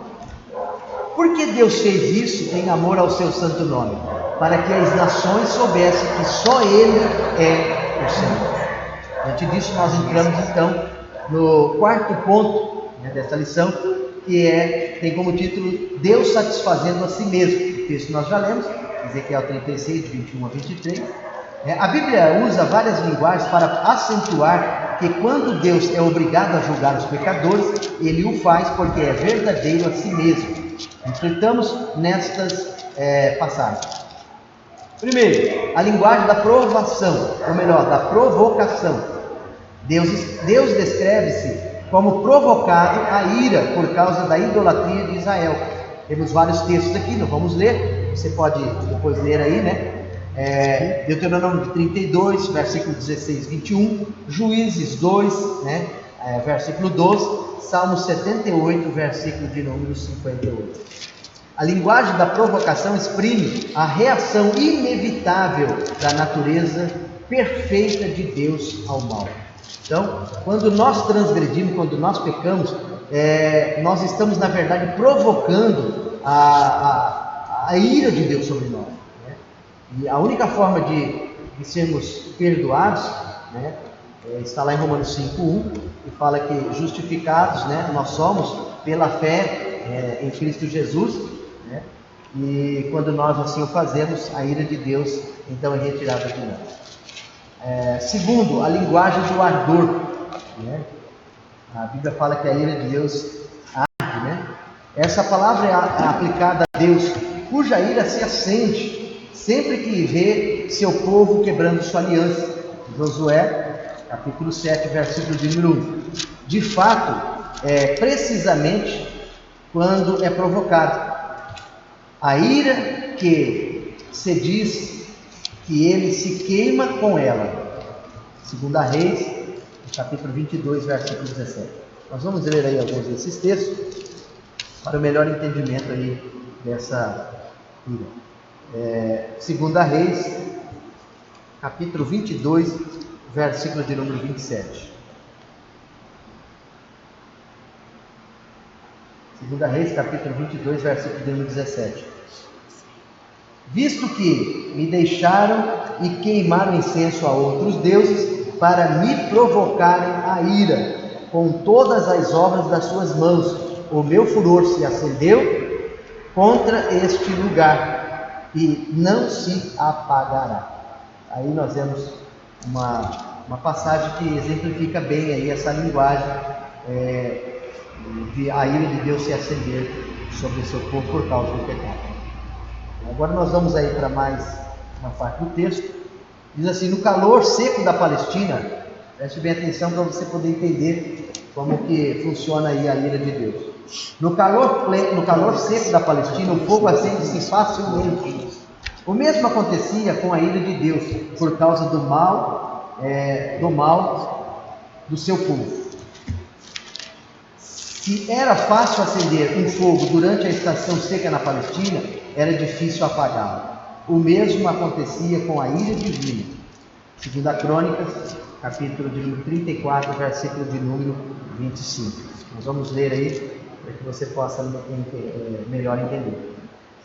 Por que Deus fez isso em amor ao seu santo nome? Para que as nações soubessem que só Ele é o Senhor. Diante disso, nós entramos então no quarto ponto, né, desta lição, que tem como título Deus satisfazendo a si mesmo. O texto nós já lemos, Ezequiel 36, 21 a 23. A Bíblia usa várias linguagens para acentuar que quando Deus é obrigado a julgar os pecadores, Ele o faz porque é verdadeiro a si mesmo. Refletamos nestas passagens. Primeiro, a linguagem da provação, ou melhor, da provocação. Deus descreve-se como provocado a ira por causa da idolatria de Israel. Temos vários textos aqui, não vamos ler, você pode depois ler aí, né? Deuteronômio 32, versículo 16, 21, Juízes 2, né? Versículo 12, Salmo 78, versículo de número 58. A linguagem da provocação exprime a reação inevitável da natureza perfeita de Deus ao mal. Então, quando nós transgredimos, quando nós pecamos, nós estamos, na verdade, provocando a ira de Deus sobre nós. Né? E a única forma de sermos perdoados, né, está lá em Romanos 5:1, que fala que justificados, né, nós somos pela fé em Cristo Jesus, né? E quando nós assim o fazemos, a ira de Deus então é retirada de nós. Segundo, a linguagem do ardor, né? A Bíblia fala que a ira de Deus arde, né? Essa palavra é aplicada a Deus, cuja ira se acende sempre que vê seu povo quebrando sua aliança. Josué, capítulo 7, versículo de número 1. De fato, precisamente quando é provocado. A ira que se diz que ele se queima com ela. 2 Reis, capítulo 22, versículo 17. Nós vamos ler aí alguns desses textos para o melhor entendimento aí dessa ira. 2 Reis, capítulo 22, versículo de número 27. 2 Reis, capítulo 22, versículo de número 17. Visto que me deixaram e queimaram incenso a outros deuses para me provocarem a ira com todas as obras das suas mãos, o meu furor se acendeu contra este lugar e não se apagará. Aí nós vemos uma passagem que exemplifica bem aí essa linguagem de a ira de Deus se acender sobre o seu povo por causa do pecado. Agora nós vamos aí para mais uma parte do texto. Diz assim: no calor seco da Palestina, preste bem atenção para você poder entender como que funciona aí a ira de Deus. No calor seco da Palestina, o fogo acende-se facilmente. O mesmo acontecia com a ira de Deus, por causa do mal do seu povo. Se era fácil acender um fogo durante a estação seca na Palestina, era difícil apagá-lo. O mesmo acontecia com a ira divina. 2 Crônicas, capítulo de número 34, versículo de número 25. Nós vamos ler aí, para que você possa melhor entender.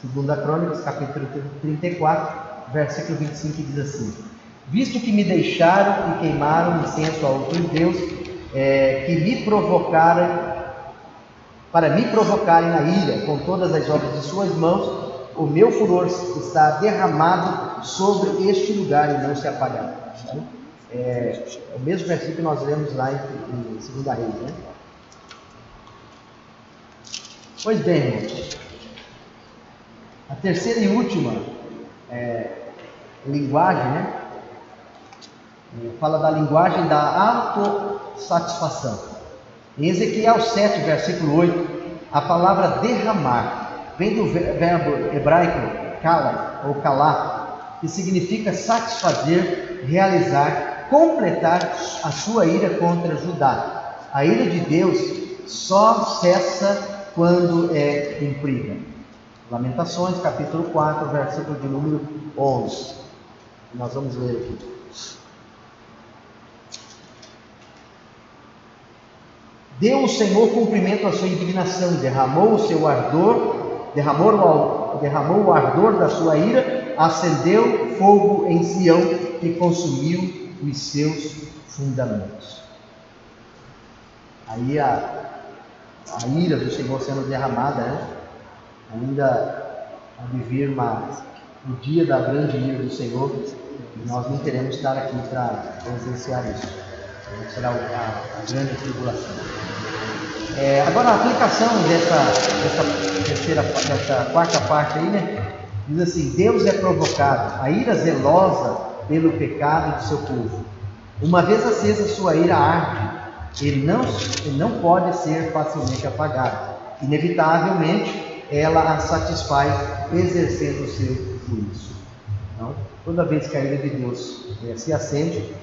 2 Crônicas, capítulo 34, versículo 25, que diz assim: visto que me deixaram e queimaram incenso a outros deuses, que me provocaram, para me provocarem na ira com todas as obras de suas mãos, o meu furor está derramado sobre este lugar e não se apagará. Então, o mesmo versículo que nós lemos lá em 2 Reis, né? Pois bem, irmãos, a terceira e última linguagem, né? Fala da linguagem da autossatisfação. Em Ezequiel 7, versículo 8, a palavra derramar vem do verbo hebraico kala ou kalá, que significa satisfazer, realizar, completar a sua ira contra Judá. A ira de Deus só cessa quando é cumprida. Lamentações, capítulo 4, versículo de número 11. Nós vamos ler aqui. Deu o Senhor cumprimento à sua indignação, derramou o ardor da sua ira, acendeu fogo em Sião e consumiu os seus fundamentos. Aí a ira do Senhor sendo derramada, né? Ainda há de vir o dia da grande ira do Senhor, e nós não queremos estar aqui para presenciar isso. Será a grande tribulação. Agora a aplicação dessa quarta parte aí, né? Diz assim: Deus é provocado, a ira zelosa pelo pecado de seu povo. Uma vez acesa sua ira arde, ele não pode ser facilmente apagado. Inevitavelmente ela a satisfaz exercendo o seu juízo. Então, toda vez que a ira de Deus se acende,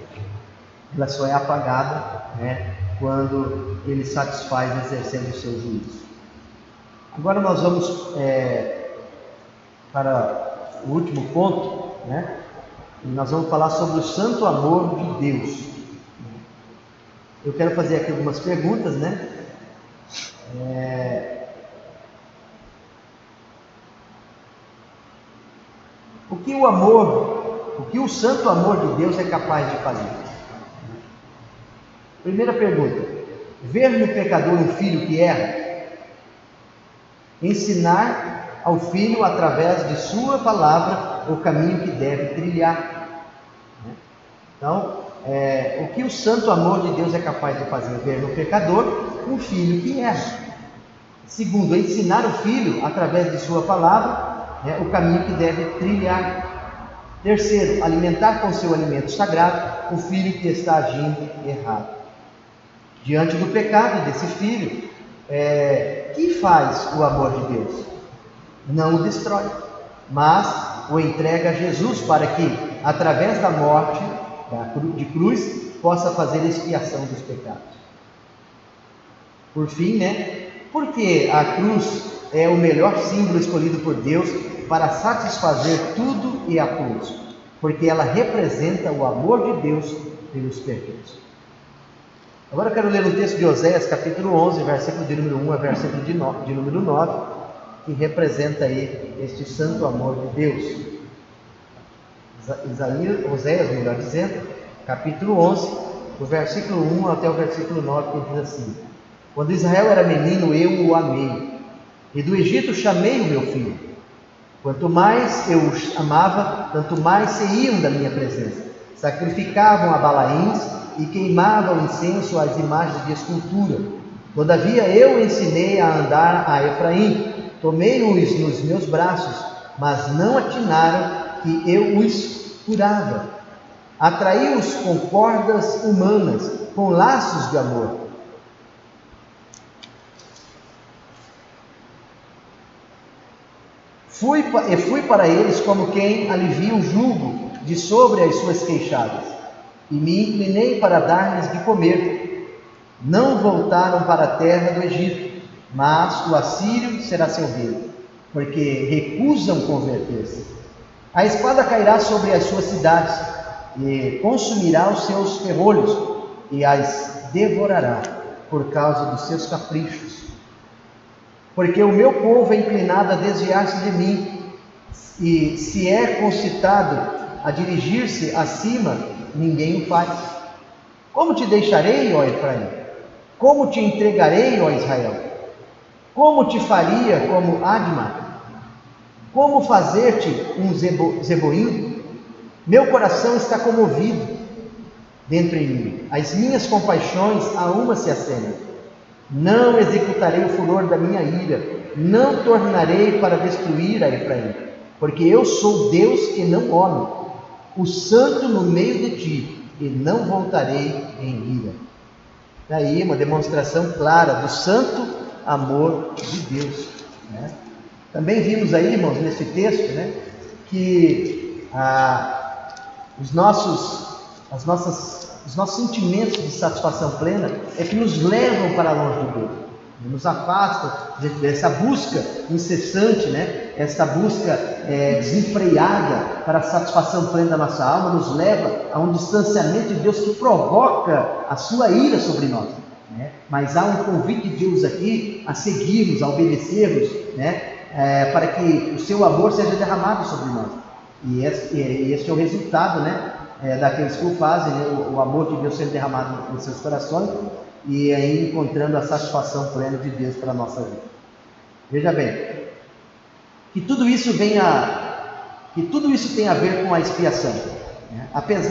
ela só é apagada, né, quando ele satisfaz exercendo o seu juízo. Agora nós vamos para o último ponto, né, e nós vamos falar sobre o santo amor de Deus. Eu quero fazer aqui algumas perguntas, né? O que o santo amor de Deus é capaz de fazer? Primeira pergunta: ver no pecador um filho que erra? Ensinar ao filho, através de sua palavra, o caminho que deve trilhar. Então, o que o santo amor de Deus é capaz de fazer? Ver no pecador um filho que erra. Segundo, ensinar o filho, através de sua palavra, o caminho que deve trilhar. Terceiro, alimentar com seu alimento sagrado o filho que está agindo errado. Diante do pecado desse filho, que faz o amor de Deus? Não o destrói, mas o entrega a Jesus para que, através da morte de cruz, possa fazer expiação dos pecados. Por fim, porque a cruz é o melhor símbolo escolhido por Deus para satisfazer tudo e a todos, porque ela representa o amor de Deus pelos perdidos. Agora eu quero ler um texto de Oséias, capítulo 11, versículo de número 1 a versículo de número 9, que representa aí este santo amor de Deus. Oséias, melhor dizendo, capítulo 11, do versículo 1 até o versículo 9, que diz assim: quando Israel era menino, eu o amei, e do Egito chamei o meu filho. Quanto mais eu os amava, tanto mais se iam da minha presença. Sacrificavam a Balaíns e queimavam incenso às imagens de escultura. Todavia eu ensinei a andar a Efraim, tomei-os nos meus braços, mas não atinaram que eu os curava. Atraí-os com cordas humanas, com laços de amor. Fui para eles como quem alivia o jugo de sobre as suas queixadas, e me inclinei para dar-lhes de comer. Não voltaram para a terra do Egito, mas o assírio será seu rei, porque recusam converter-se. A espada cairá sobre as suas cidades, e consumirá os seus ferrolhos, e as devorará por causa dos seus caprichos. Porque o meu povo é inclinado a desviar-se de mim, E se é concitado a dirigir-se acima, ninguém o faz. Como te deixarei, ó Efraim? Como te entregarei, ó Israel? Como te faria como Adma? Como fazer-te um Zeboim? Meu coração está comovido dentro em mim. As minhas compaixões a uma se acendem. Não executarei o furor da minha ira. Não tornarei para destruir a Efraim. Porque eu sou Deus e não homem, o santo no meio de ti, e não voltarei em ira. Daí uma demonstração clara do santo amor de Deus, né? Também vimos aí, irmãos, nesse texto, né, que os nossos sentimentos de satisfação plena é que nos levam para longe de Deus, nos afastam dessa busca incessante, né? Essa busca desenfreada para a satisfação plena da nossa alma, nos leva a um distanciamento de Deus que provoca a sua ira sobre nós, né? Mas há um convite de Deus aqui a seguirmos, a obedecermos, né? Para que o seu amor seja derramado sobre nós. E esse é o resultado, né? Daqueles que o fazem, né? O amor de Deus sendo derramado nos seus corações, e aí encontrando a satisfação plena de Deus para a nossa vida. Veja bem, que tudo isso tem a ver com a expiação, né? Apenas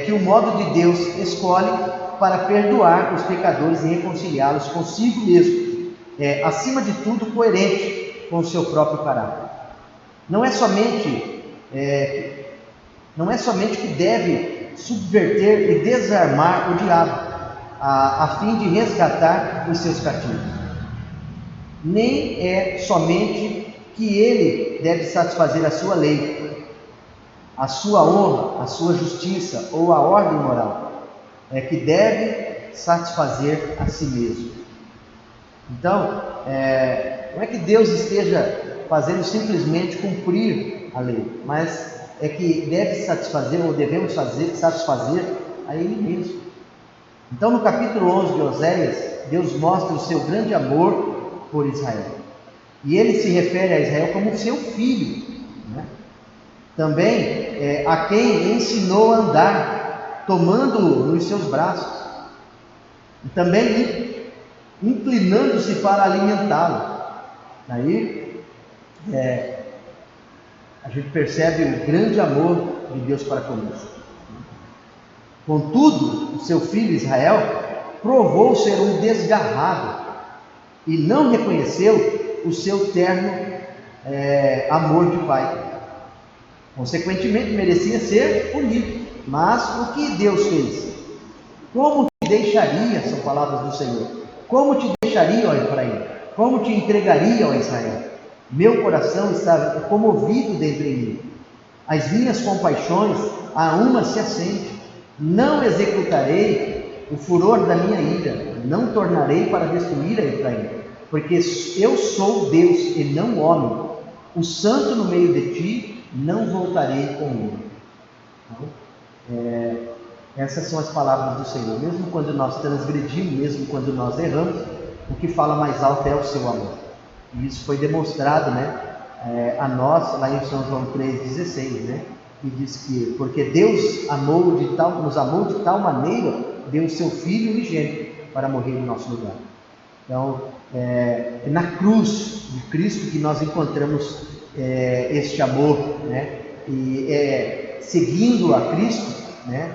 que o modo de Deus escolhe para perdoar os pecadores e reconciliá-los consigo mesmo, acima de tudo coerente com o seu próprio caráter. Não é somente que deve subverter e desarmar o diabo, a fim de resgatar os seus cativos. Nem é somente que ele deve satisfazer a sua lei, a sua honra, a sua justiça ou a ordem moral, que deve satisfazer a si mesmo. Então, não é que Deus esteja fazendo simplesmente cumprir a lei, mas é que deve satisfazer, ou devemos satisfazer a Ele mesmo. Então, no capítulo 11 de Oséias, Deus mostra o seu grande amor por Israel. E Ele se refere a Israel como seu filho, né? Também a quem ensinou a andar, tomando-o nos seus braços. E também inclinando-se para alimentá-lo. Aí, a gente percebe o grande amor de Deus para conosco. Contudo, o seu filho Israel provou ser um desgarrado e não reconheceu o seu terno amor de pai. Consequentemente, merecia ser punido. Mas o que Deus fez? Como te deixaria, são palavras do Senhor, como te deixaria, ó Efraim? Como te entregaria, ó Israel? Meu coração está comovido dentro em mim. As minhas compaixões a uma se acende. Não executarei o furor da minha ira. Não tornarei para destruir a Efraim. Porque eu sou Deus e não homem. O santo no meio de ti, não voltarei com ele. Então, essas são as palavras do Senhor. Mesmo quando nós transgredimos, mesmo quando nós erramos, o que fala mais alto é o seu amor. E isso foi demonstrado, né, a nós, lá em São João 3,16, né, que diz que, porque Deus nos amou de tal maneira, deu o seu Filho unigênito para morrer em nosso lugar. Então, é na cruz de Cristo que nós encontramos este amor, né, e seguindo a Cristo, né,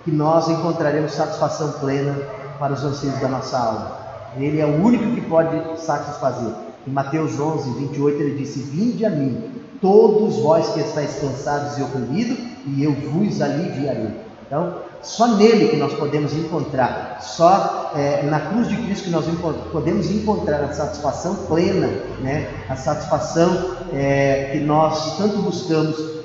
que nós encontraremos satisfação plena para os anseios da nossa alma. Ele é o único que pode satisfazer. Em Mateus 11, 28, ele disse: Vinde a mim, todos vós que estáis cansados e oprimidos, e eu vos aliviarei. Então, só nele que nós podemos encontrar, só na cruz de Cristo que nós podemos encontrar a satisfação plena, né? A satisfação que nós tanto buscamos,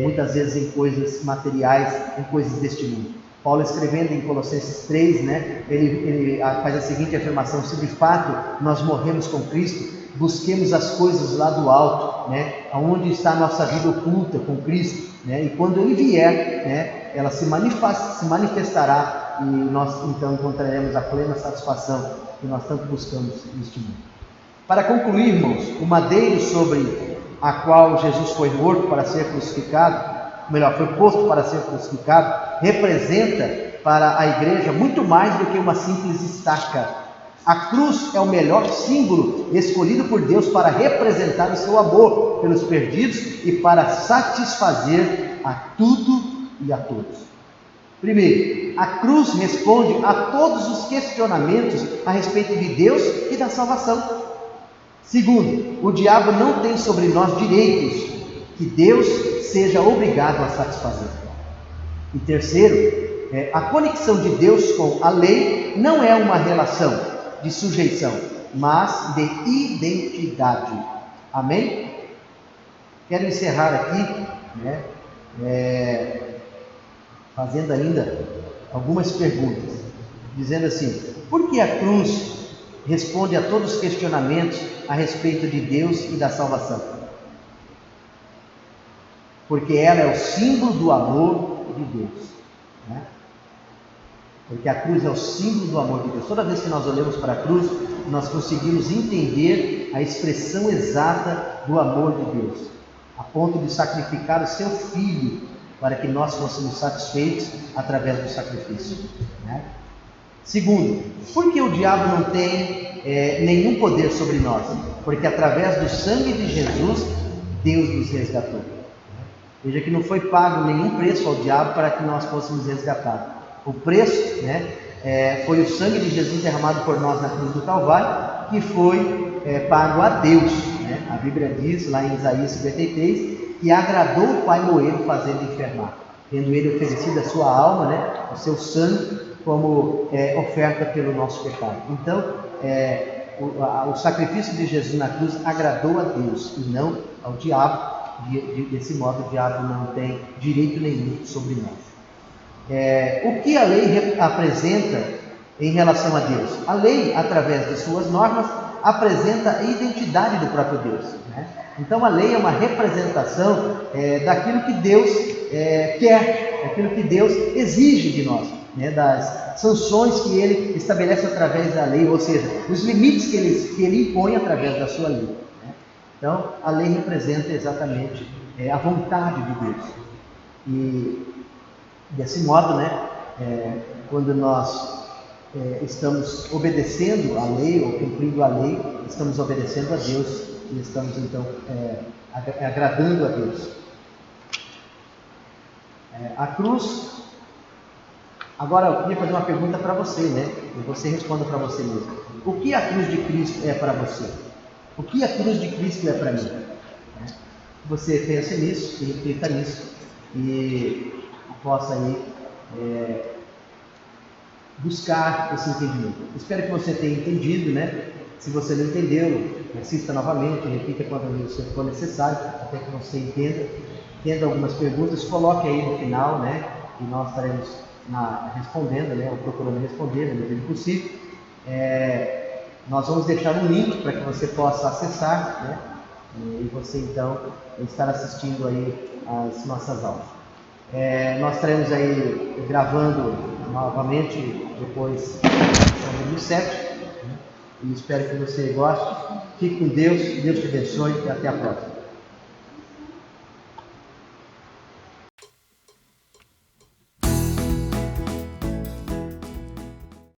muitas vezes em coisas materiais, em coisas deste mundo. Paulo, escrevendo em Colossenses 3, né, ele faz a seguinte afirmação: se de fato nós morremos com Cristo, busquemos as coisas lá do alto, né, onde está a nossa vida oculta com Cristo, né, e quando Ele vier, né, ela se manifestará, e nós então encontraremos a plena satisfação que nós tanto buscamos neste mundo. Para concluir, irmãos, o madeiro sobre a qual Jesus foi morto para ser crucificado, melhor, foi posto para ser crucificado, representa para a igreja muito mais do que uma simples estaca. A cruz é o melhor símbolo escolhido por Deus para representar o seu amor pelos perdidos e para satisfazer a tudo e a todos. Primeiro, a cruz responde a todos os questionamentos a respeito de Deus e da salvação. Segundo, o diabo não tem sobre nós direitos que Deus seja obrigado a satisfazer. E terceiro, a conexão de Deus com a lei não é uma relação de sujeição, mas de identidade. Amém? Quero encerrar aqui, fazendo ainda algumas perguntas, dizendo assim: por que a cruz responde a todos os questionamentos a respeito de Deus e da salvação? Porque ela é o símbolo do amor de Deus, né? Porque a cruz é o símbolo do amor de Deus. Toda vez que nós olhamos para a cruz, nós conseguimos entender a expressão exata do amor de Deus, a ponto de sacrificar o seu Filho para que nós fôssemos satisfeitos através do sacrifício, né? Segundo, por que o diabo não tem nenhum poder sobre nós? Porque através do sangue de Jesus, Deus nos resgatou. Veja que não foi pago nenhum preço ao diabo para que nós fôssemos resgatados. O preço, foi o sangue de Jesus derramado por nós na cruz do Calvário, que foi pago a Deus, né? A Bíblia diz lá em Isaías 53 que agradou o pai moedo fazendo enfermar, tendo ele oferecido a sua alma, o seu sangue, como oferta pelo nosso pecado. Então, o sacrifício de Jesus na cruz agradou a Deus e não ao diabo. Desse modo, o diabo não tem direito nenhum sobre nós. O que a lei apresenta em relação a Deus? A lei, através de suas normas, apresenta a identidade do próprio Deus, né? Então, a lei é uma representação daquilo que Deus quer, daquilo que Deus exige de nós, né? Das sanções que Ele estabelece através da lei, ou seja, os limites que Ele impõe através da sua lei. Então, a lei representa exatamente a vontade de Deus. E desse modo, quando nós estamos obedecendo a lei ou cumprindo a lei, estamos obedecendo a Deus e estamos então agradando a Deus. A cruz. Agora eu queria fazer uma pergunta para você, e você responda para você mesmo. O que a cruz de Cristo é para você? O que a cruz de Cristo é para mim? Você pense nisso, e reflita nisso, e possa aí buscar esse entendimento. Espero que você tenha entendido, Se você não entendeu, assista novamente, repita quando for necessário, até que você entenda. Tendo algumas perguntas, coloque aí no final, E nós estaremos respondendo, ou procurando responder, na medida do possível. Nós vamos deixar um link para que você possa acessar, e você então estar assistindo aí as nossas aulas. Nós estaremos aí gravando novamente depois de 2007, e espero que você goste. Fique com Deus, Deus te abençoe e até a próxima.